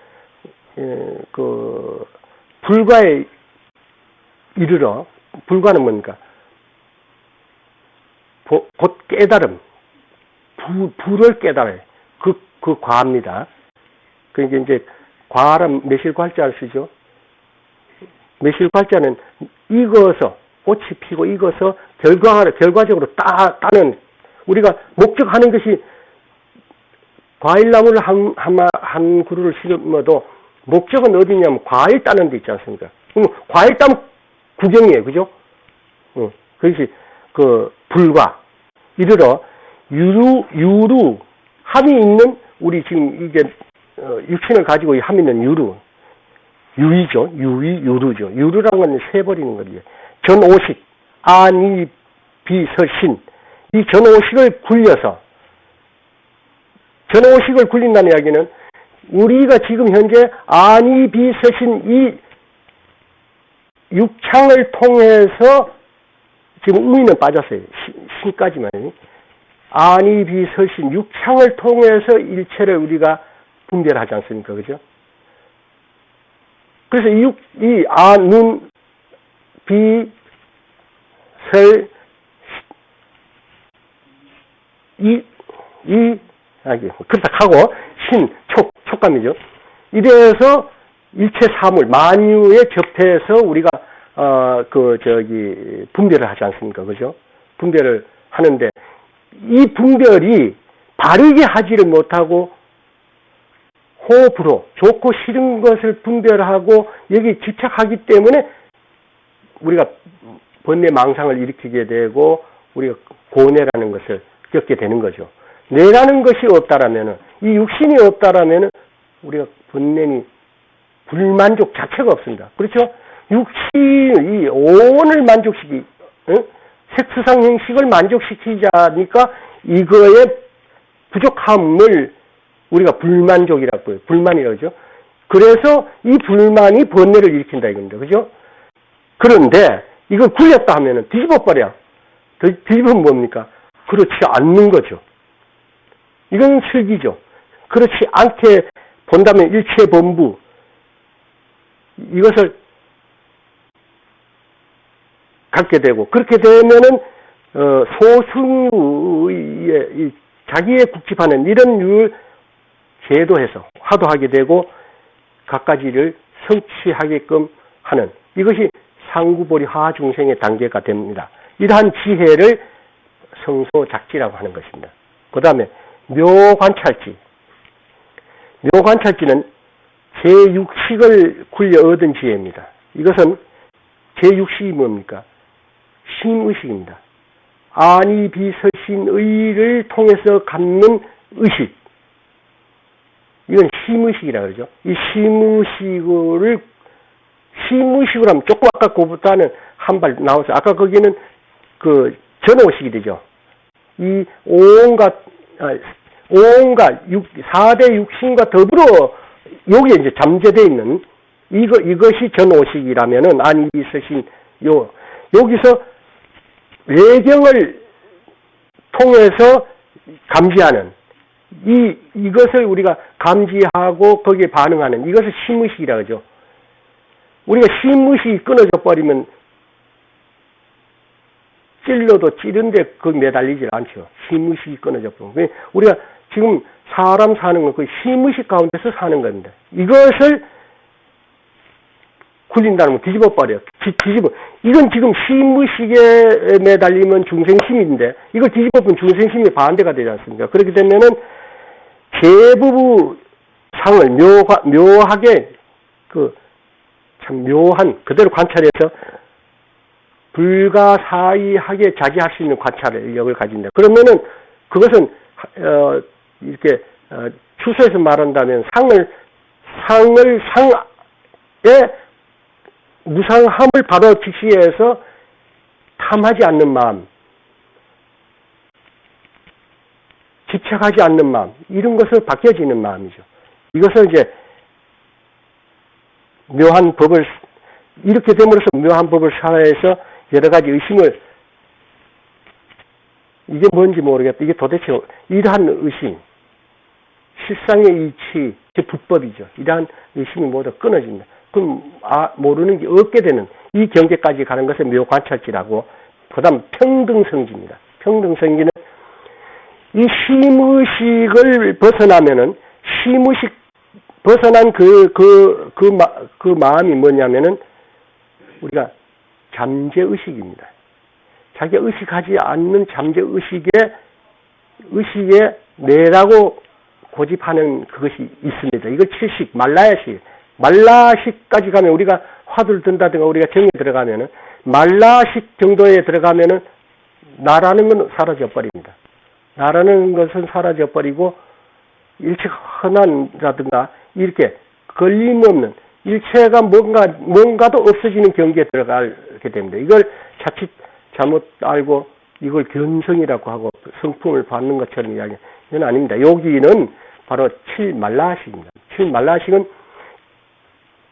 불과에 이르러 불과는 뭔가 곧 깨달음, 부를 깨달아요. 그 과입니다. 그러니까 이제 과란 매실과자를 쓰죠. 매실과자는 익어서 꽃이 피고 익어서 결과적으로 따는 우리가 목적하는 것이 과일나무를 한 그루를 심어도 목적은 어디냐면 과일 따는 데 있지 않습니까? 그럼 과일 따면 구경이에요, 그죠? 그것이 그 불과 이르러 유루 함이 있는 우리 지금 이게 육신을 가지고 함 있는 유의죠. 유루죠. 유루라는 건 세버리는 거죠. 전오식, 안이, 비, 설신. 이 전오식을 굴린다는 이야기는 우리가 지금 현재 안이, 비, 설신 이 육창을 통해서 지금 의는 빠졌어요. 신까지만. 안이, 비, 설신 육창을 통해서 일체를 우리가 분별하지 않습니까? 그죠? 그래서 이 안, 눈, 비, 설, 그렇다 하고, 촉감이죠. 이래서 일체 사물, 만유에 접해서 우리가, 분별을 하지 않습니까? 그죠? 분별을 하는데, 이 분별이 바르게 하지를 못하고, 호흡으로 좋고 싫은 것을 분별하고 여기 집착하기 때문에 우리가 번뇌 망상을 일으키게 되고 우리가 고뇌라는 것을 겪게 되는 거죠. 뇌라는 것이 없다라면은 이 육신이 없다라면은 우리가 번뇌니 불만족 자체가 없습니다. 그렇죠? 육신이 오온을 만족시키, 색수상 형식을 만족시키자니까 이거의 부족함을 우리가 불만족이라고 해요. 불만이라고 하죠. 그래서 이 불만이 번뇌를 일으킨다 이겁니다. 그죠? 그런데 이걸 굴렸다 하면은 뒤집어버려. 뒤집으면 뭡니까? 그렇지 않는 거죠. 이건 슬기죠. 그렇지 않게 본다면 일체범부. 이것을 갖게 되고, 그렇게 되면은, 소승유의, 자기의 국집하는 이런 유를 제도해서 화도하게 되고 갖가지를 성취하게끔 하는 이것이 상구보리 하중생의 단계가 됩니다. 이러한 지혜를 성소작지라고 하는 것입니다. 그 다음에 묘관찰지. 묘관찰지는 제6식을 굴려 얻은 지혜입니다. 이것은 제6식이 뭡니까? 심의식입니다. 안이 비설신의를 통해서 갖는 의식. 이건 심의식이라고 그러죠. 이 심의식으로 하면 조금 아까 그보다는 한 발 나와서 아까 거기는 그 전오식이 되죠. 이 온갖 4대 육신과 더불어 여기에 이제 잠재되어 있는 이것이 전오식이라면은 안이 있으신 여기서 외경을 통해서 감지하는 이것을 우리가 감지하고 거기에 반응하는 이것을 심의식이라고 하죠. 우리가 심의식이 끊어져 버리면 찔러도 찌른데 그 매달리질 않죠. 심의식이 끊어져 버리면. 우리가 지금 사람 사는 건 그 심의식 가운데서 사는 겁니다. 이것을 굴린다는 건 뒤집어 버려. 이건 지금 심의식에 매달리면 중생심인데 이걸 뒤집어보면 중생심이 반대가 되지 않습니까? 그렇게 되면은 대부부 상을 묘하게 참 묘한 그대로 관찰해서 불가사의하게 자기할 수 있는 관찰력을 가진다. 그러면은 그것은 이렇게 추서에서 말한다면 상의 무상함을 바로 직시해서 탐하지 않는 마음, 집착하지 않는 마음, 이런 것을 바뀌어지는 마음이죠. 이것을 이제 묘한 법을, 이렇게 됨으로써 묘한 법을 사회에서 여러 가지 의심을, 이게 뭔지 모르겠다. 이게 도대체 이러한 의심, 실상의 이치, 불법이죠. 이러한 의심이 모두 끊어집니다. 그럼 모르는 게 없게 되는 이 경계까지 가는 것을 묘관찰지라고, 그 다음 평등성지입니다. 평등성기는 이 심의식을 벗어나면은, 심의식 벗어난 그 마음이 뭐냐면은, 우리가 잠재의식입니다. 자기가 의식하지 않는 잠재의식에 내라고 고집하는 그것이 있습니다. 이걸 칠식, 말라식까지 가면 우리가 화두를 든다든가 우리가 정에 들어가면은, 말라식 정도에 들어가면은, 나라는 건 사라져버립니다. 나라는 것은 사라져버리고, 일체 흔한라든가, 이렇게 걸림없는, 일체가 뭔가도 없어지는 경계에 들어가게 됩니다. 이걸 자칫 잘못 알고, 이걸 견성이라고 하고, 성품을 받는 것처럼 이야기, 이건 아닙니다. 여기는 바로 칠말라식입니다. 칠말라식은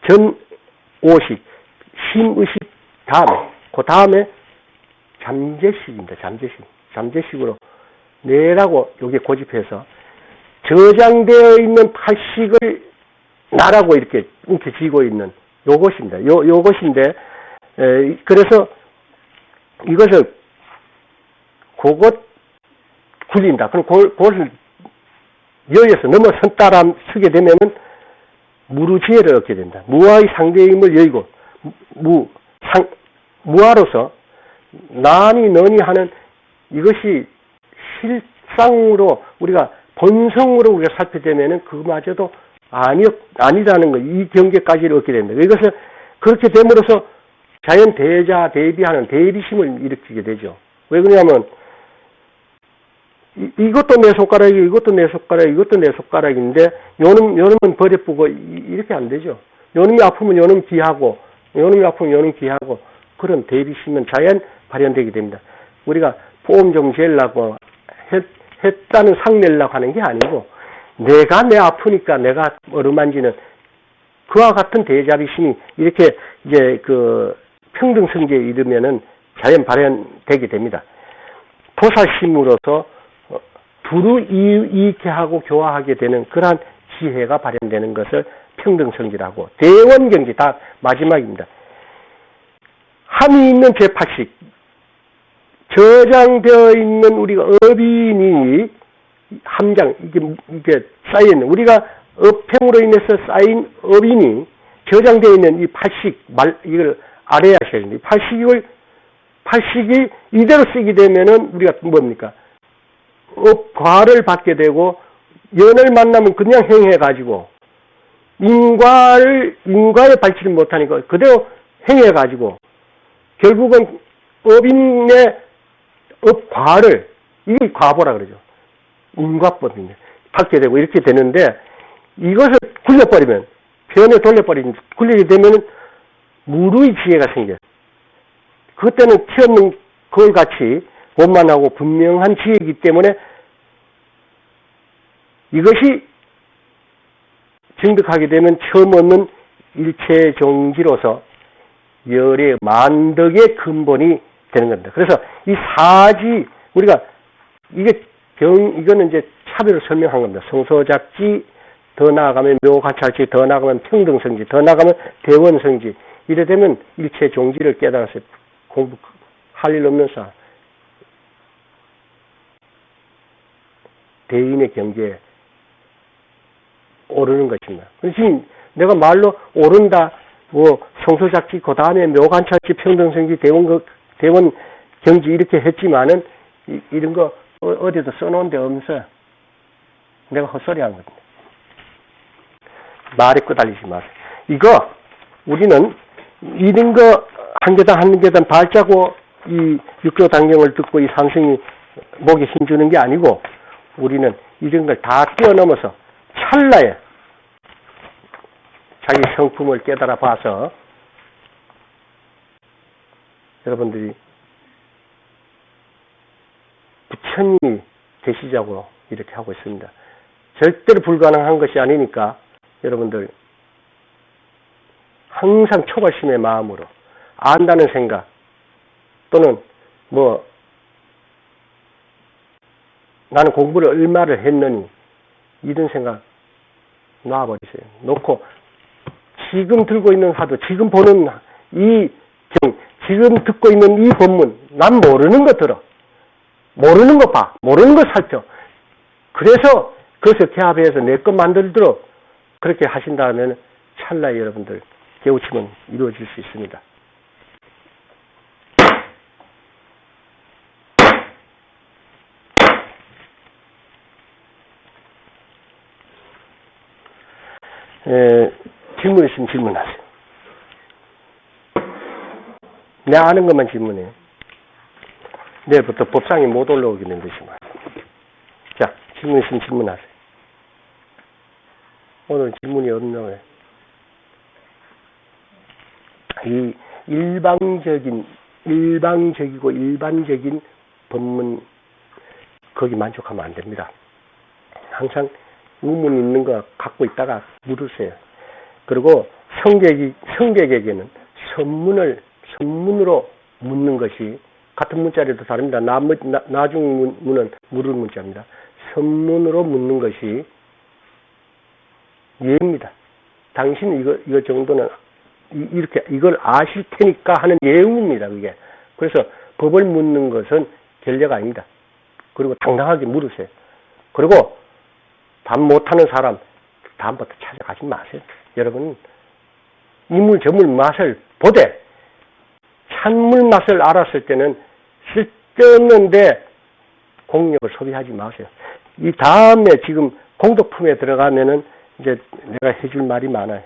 전오식, 심의식 다음에, 그 다음에 잠재식입니다. 잠재식으로 내라고 여기 고집해서 저장되어 있는 팔식을 나라고 이렇게 움켜쥐고 있는 요것입니다. 요것인데, 그래서 이것을 그것 굴린다. 그럼 그것을 여에서 넘어선 따라 서게 되면은 무루지혜를 얻게 된다. 무아의 상대임을 여의고, 무아로서 나니 너니 하는 이것이 실상으로 우리가 본성으로 우리가 살펴되면은 그마저도 아니라는 거, 이 경계까지를 얻게 된다. 이것을 그렇게 됨으로써 자연 대자 대비하는 대비심을 일으키게 되죠. 왜 그러냐면 이것도 내 손가락이고 이것도 내 손가락인데 요놈은 버려보고 이렇게 안 되죠. 요놈이 아프면 요놈 귀하고 요놈이 아프면 요놈 귀하고 그런 대비심은 자연 발현되게 됩니다. 우리가 보험 좀 재려고 했다는 상 내려고 하는 게 아니고 내가 아프니까 내가 어루만지는 그와 같은 대자비심이 이렇게 이제 그 평등성기에 이르면은 자연 발현되게 됩니다. 도사심으로서 두루 이익해 하고 교화하게 되는 그러한 지혜가 발현되는 것을 평등성기라고. 대원경지 다 마지막입니다. 함이 있는 제8식 저장되어 있는 우리가 어빈이 함장 이게 쌓여있는 우리가 업행으로 인해서 쌓인 어빈이 저장되어 있는 이 8식 이걸 알아야셔야 됩니다. 8식이 이대로 쓰게 되면은 우리가 뭡니까? 업과를 받게 되고 연을 만나면 그냥 행해가지고 인과에 발치를 못하니까 그대로 행해가지고 결국은 업인의 업과를 이게 과보라 그러죠. 인과법입니다. 받게 되고 이렇게 되는데 이것을 굴려버리면 변에 굴리게 되면 무루의 지혜가 생겨요. 그때는 튀었는 걸 같이 원만하고 분명한 지혜이기 때문에 이것이 증득하게 되면 처음 얻는 일체 종지로서 열의 만덕의 근본이 되는 겁니다. 그래서 이 사지 우리가 이거는 이제 차별을 설명한 겁니다. 성소작지 더 나아가면 묘관찰지 더 나아가면 평등성지 더 나아가면 대원성지 이래 되면 일체 종지를 깨달아서 공부할 일 없면서 대인의 경계에 오르는 것입니다. 지금 내가 말로 오른다, 성소작지, 그 다음에 묘관찰지, 평등성지, 대원 경지 이렇게 했지만은 이런 거 어디도 써놓은 데 없어요. 내가 헛소리 한 겁니다. 말에 끄달리지 마세요. 이거 우리는 이런 거 한 계단 발자고 이 육조 당경을 듣고 이 상승이 목에 힘주는 게 아니고 우리는 이런 걸 다 뛰어넘어서 찰나에 자기 성품을 깨달아 봐서 여러분들이 부처님이 되시자고 이렇게 하고 있습니다. 절대로 불가능한 것이 아니니까 여러분들 항상 초발심의 마음으로 안다는 생각 또는 나는 공부를 얼마를 했느니 이런 생각 놔버리세요. 놓고 지금 들고 있는 화두, 지금 보는 지금 듣고 있는 이 법문 난 모르는 거 들어. 모르는 거 봐. 모르는 거 살펴. 그래서 그것을 개합해서 내 것 만들도록 그렇게 하신다면 찰나에 여러분들 깨우침은 이루어질 수 있습니다. 질문 있으면 질문하세요. 내가 아는 것만 질문해요. 내일부터 법상에 못 올라오겠는 것이만. 자, 질문 있으면 질문하세요. 오늘 질문이 없나요? 이 일방적이고 일반적인 법문, 거기 만족하면 안 됩니다. 항상 의문 있는 거 갖고 있다가 물으세요. 그리고 성객에게는 선문으로 묻는 것이 같은 문자라도 다릅니다. 나중 문은 물을 문자입니다. 선문으로 묻는 것이 예입니다. 당신 이거 정도는 이렇게 이걸 아실 테니까 하는 예우입니다. 그게. 그래서 법을 묻는 것은 결례가 아닙니다. 그리고 당당하게 물으세요. 그리고 답 못하는 사람 다음부터 찾아가지 마세요. 여러분 이물 저물 맛을 보되 찬물 맛을 알았을 때는 쓸데없는데 공력을 소비하지 마세요. 이 다음에 지금 공덕품에 들어가면은 이제 내가 해줄 말이 많아요.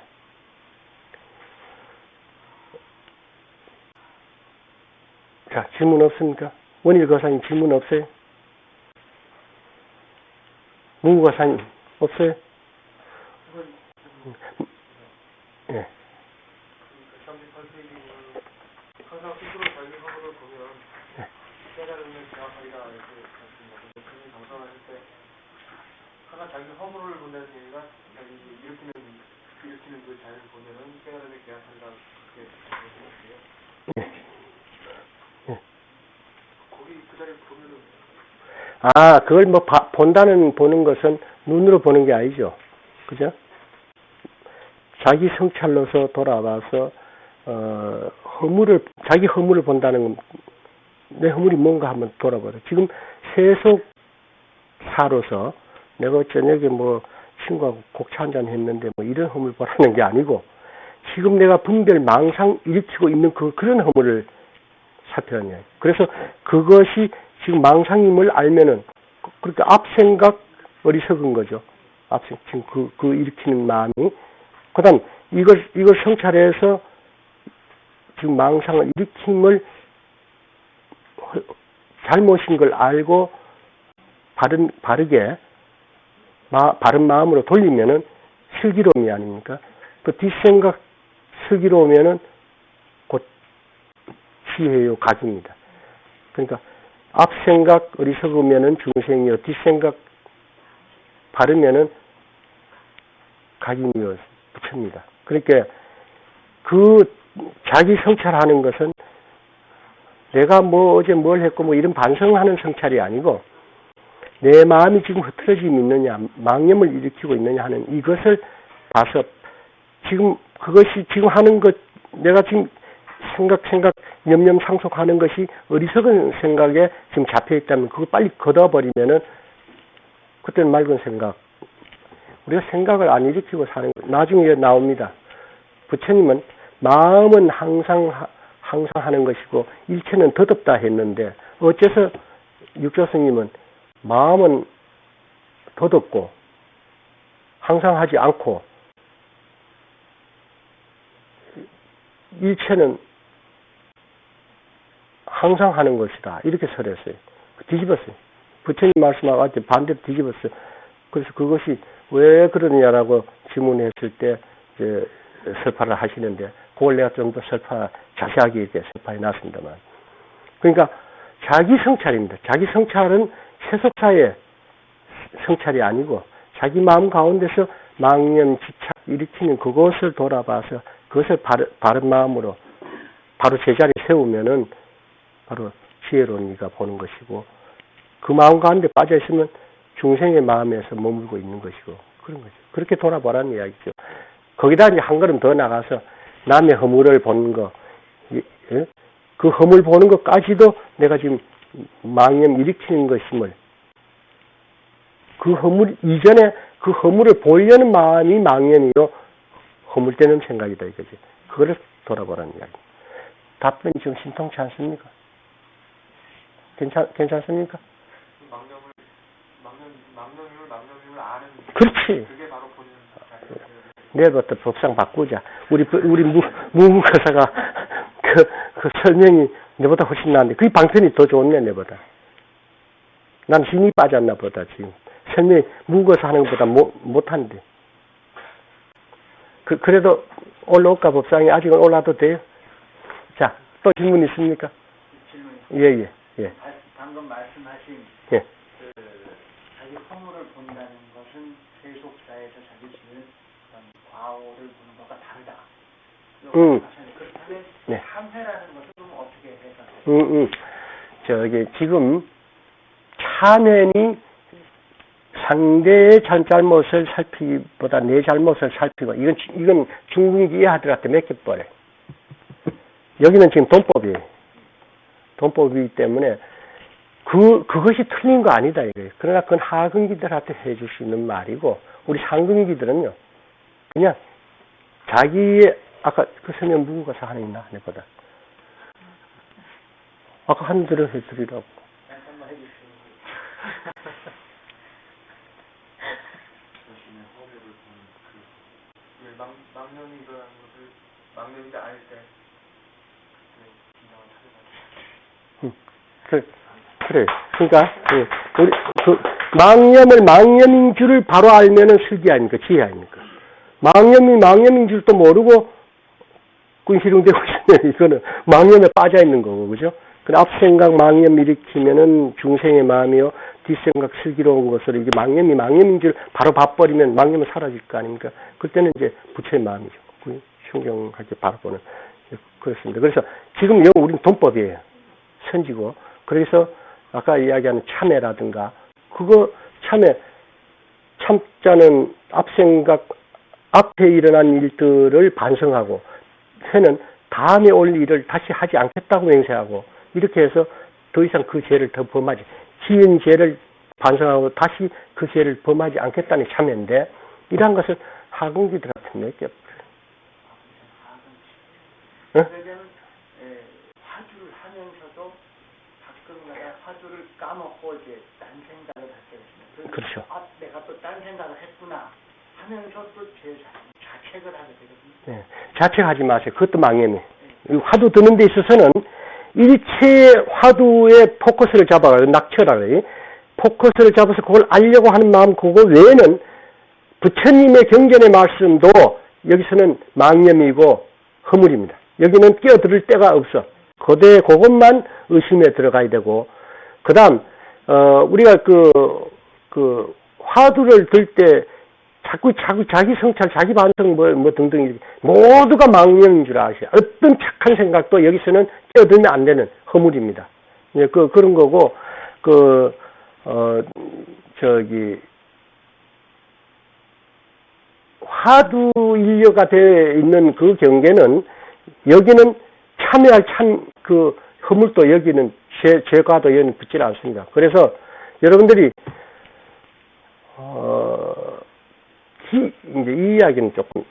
자, 질문 없습니까? 원일 거사님 질문 없어요? 문구 거사님 없어요? 예. 항상 스스로 자기 허물을 보면 깨달음을 정확하리라 이렇게 말씀하셨는데 그분이 정상하실 때 항상 자기 허물을 본다는 얘기가 자기 일으키는 그 자리를 보면은 깨달음에 계약한다 그렇게 말씀하세요. 거기 그 자리를 보면은 그걸 뭐 보는 것은 눈으로 보는 게 아니죠. 그죠? 자기 성찰로서 돌아와서 자기 허물을 본다는 건 내 허물이 뭔가 한번 돌아보자. 지금 세속사로서 내가 저녁에 뭐 친구하고 곡차 한잔 했는데 뭐 이런 허물 보라는 게 아니고 지금 내가 분별 망상 일으키고 있는 그런 허물을 살펴야 해요. 그래서 그것이 지금 망상임을 알면은 그렇게 앞생각 어리석은 거죠. 지금 그 일으키는 마음이. 그 다음 이걸 성찰해서 지금 망상을 일으킴을 잘못인 걸 알고 바르게 바른 마음으로 돌리면은 슬기로움이 아닙니까? 그 뒷생각 슬기로우면은 곧 지혜요 각입니다. 그러니까 앞생각 어리석으면은 중생이요 뒷생각 바르면은 각인이요 부처입니다. 그러니까 그 자기 성찰하는 것은 내가 뭐 어제 뭘 했고 뭐 이런 반성하는 성찰이 아니고 내 마음이 지금 흐트러짐이 있느냐 망념을 일으키고 있느냐 하는 이것을 봐서 지금 그것이 지금 하는 것 내가 지금 생각 염염 상속하는 것이 어리석은 생각에 지금 잡혀 있다면 그거 빨리 걷어버리면은 그때는 맑은 생각. 우리가 생각을 안 일으키고 사는 거 나중에 나옵니다. 부처님은 마음은 항상 하는 것이고 일체는 덧없다 했는데 어째서 육조스님은 마음은 덧없고 항상 하지 않고 일체는 항상 하는 것이다. 이렇게 설했어요. 뒤집었어요. 부처님 말씀하고 반대로 뒤집었어요. 그래서 그것이 왜 그러느냐라고 질문했을 때 이제 설파를 하시는데 그걸 내가 좀 더 자세하게 이렇게 설파해 놨습니다만. 그러니까 자기 성찰입니다. 자기 성찰은 세속사의 성찰이 아니고 자기 마음 가운데서 망념, 집착 일으키는 그것을 돌아봐서 그것을 바른 마음으로 바로 제자리에 세우면은 바로 지혜로운 이가 보는 것이고 그 마음 가운데 빠져 있으면 중생의 마음에서 머물고 있는 것이고 그런 거죠. 그렇게 돌아보라는 이야기죠. 거기다 이제 한 걸음 더 나가서 남의 허물을 보는 거, 그 허물 보는 것까지도 내가 지금 망념 일으키는 것임을, 그 허물 이전에 그 허물을 보려는 마음이 망념이요 허물되는 생각이다 이거지. 그거를 돌아보라는 이야기. 답변이 지금 신통치 않습니까? 괜찮습니까? 망념을 아는. 그렇지. 그게 바로 본인. 내일부터 법상 바꾸자. 우리 무무거사가 그 설명이 내보다 훨씬 나은데 그 방편이 더 좋네 내보다. 난 힘이 빠졌나 보다 지금. 설명이 무거서 하는 것보다 못한데. 그래도 올라올까 법상이 아직은 올라도 돼요. 자, 또 질문 있습니까? 질문이. 예. 방금 말씀하신 예. 자기 허물을 본다는 것은 세속사에서 자기 지은 어떤 과오를 보는 것과 다르다. 그렇다면 네. 참회라는 것은 좀 어떻게 해석해요? 저기 지금 참회니 상대의 잘못을 살피기보다 내 잘못을 살피고 이건 중국이 이해하더라도 맥혀버려. 여기는 지금 돈법이에요. 돈법이기 때문에 그것이 틀린 거 아니다 이거예요. 그러나 그건 하근기들한테 해줄 수 있는 말이고 우리 상근기들은요 그냥 자기의 아까 그 설명 누구가서 하나 있나 내보다 아까 한 대로 해드리라고. 한번 해주시면. 망념이 일어나는 것을 망념인지 아닐 때 그래. 그러니까 우리 망념을 망념인 줄을 바로 알면은 슬기 아닙니까? 지혜 아닙니까? 망념이 망념인 줄도 모르고 꾼시렁대고 있으면 이거는 망념에 빠져 있는 거고, 그죠? 그 앞생각 망념 일으키면은 중생의 마음이요 뒷생각 슬기로운 것을 이게 망념인 줄 바로 봐버리면 망념은 사라질 거 아닙니까? 그때는 이제 부처의 마음이죠. 순경하게 바라보는 그렇습니다. 그래서 지금 우리는 돈법이에요. 선지고 그래서 아까 이야기하는 참회라든가 그거 참자는 앞생각 앞에 일어난 일들을 반성하고 회는 다음에 올 일을 다시 하지 않겠다고 맹세하고 이렇게 해서 더 이상 그 죄를 더 범하지 지은 죄를 반성하고 다시 그 죄를 범하지 않겠다는 참회인데 이러한 것을 하근기들한테 몇 개 없어요. 그러면 화두를 하면서도 가끔가다 화두를 까먹고 이제 딴 생각을 할 때가 있습니다. 그렇죠. 내가 또 딴 생각을 했구나 하면서 또 제 자책을 하게 되거든요. 네. 자책하지 마세요. 그것도 망념이에요. 화두 드는 데 있어서는 일체의 화두의 포커스를 잡아가지고 낙처라고 포커스를 잡아서 그걸 알려고 하는 마음 그거 외에는 부처님의 경전의 말씀도 여기서는 망념이고 허물입니다. 여기는 끼어들 데가 없어. 그것만 의심에 들어가야 되고 그 다음 우리가 그 화두를 들 때 자꾸 자기 성찰, 자기 반성 뭐 등등 모두가 망념인 줄 아시죠. 어떤 착한 생각도 여기서는 끼어들면 안 되는 허물입니다. 예, 그런 거고 화두 인려가 되어 있는 그 경계는 여기는 참여할 그 허물도 여기는 죄과도 여기는 붙지 않습니다. 그래서 여러분들이 이제 이 이야기는 조금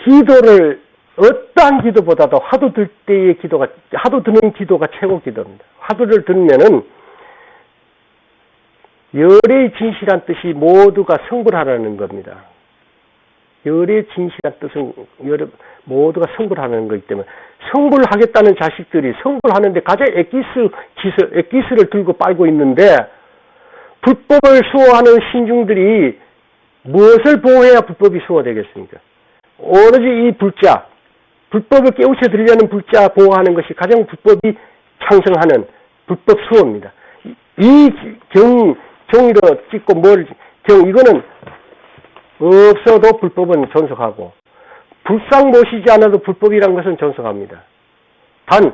기도를 어떠한 기도보다도 화두 들 때의 기도가 화두 드는 기도가 최고 기도입니다. 화두를 들면은 열의 진실한 뜻이 모두가 성불하라는 겁니다. 열의 진실한 뜻은 모두가 성불하는 거기 때문에 성불하겠다는 자식들이 성불하는데 가장 엑기스를 들고 빨고 있는데 불법을 수호하는 신중들이 무엇을 보호해야 불법이 수호되겠습니까? 오로지 이 불법을 깨우쳐드리려는 불자 보호하는 것이 가장 불법이 창성하는 불법 수호입니다. 이 종이로 찍고 이거는 없어도 불법은 존속하고 불상 모시지 않아도 불법이라는 것은 존속합니다. 단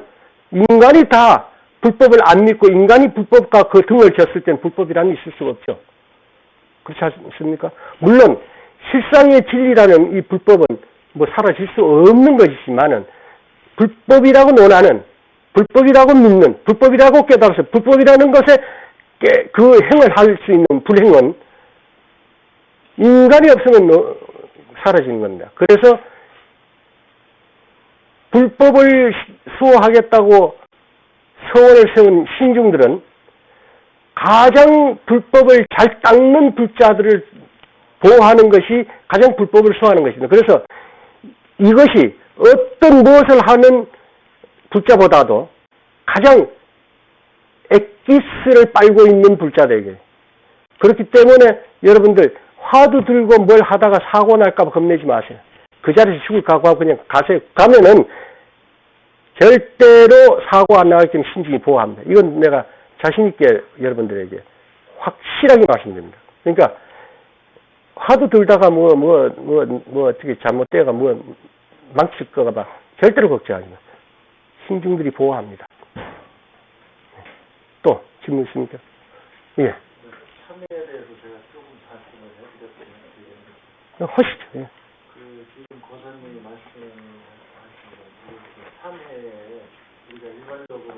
인간이 다 불법을 안 믿고 인간이 불법과 그 등을 졌을 때는 불법이라는 게 있을 수가 없죠. 그렇지 않습니까? 물론 실상의 진리라는 이 불법은 사라질 수 없는 것이지만은 불법이라고 논하는 불법이라고 믿는, 불법이라고 깨달아서 불법이라는 것에 그 행을 할 수 있는 불행은 인간이 없으면 사라지는 겁니다. 그래서 불법을 수호하겠다고 서원을 세운 신중들은 가장 불법을 잘 닦는 불자들을 보호하는 것이 가장 불법을 수호하는 것입니다. 그래서 이것이 어떤 무엇을 하는 불자보다도 가장 엑기스를 빨고 있는 불자들에게. 그렇기 때문에 여러분들 화두 들고 뭘 하다가 사고 날까봐 겁내지 마세요. 그 자리에서 죽을 각오하고 그냥 가세요. 가면은 절대로 사고 안 나가기 때문에 신중히 보호합니다. 이건 내가 자신있게 여러분들에게 확실하게 말씀드립니다. 그러니까 화두 들다가 어떻게 잘못되가 망칠 거가 봐. 절대로 걱정하지 마. 신중들이 보호합니다. 또 질문 있습니까? 예. 참회에 대해서 제가 조금 말씀을 해드렸더니 하시죠. 예. 지금 고사님이 말씀하신 참회에 우리가 일반적으로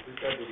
불자들이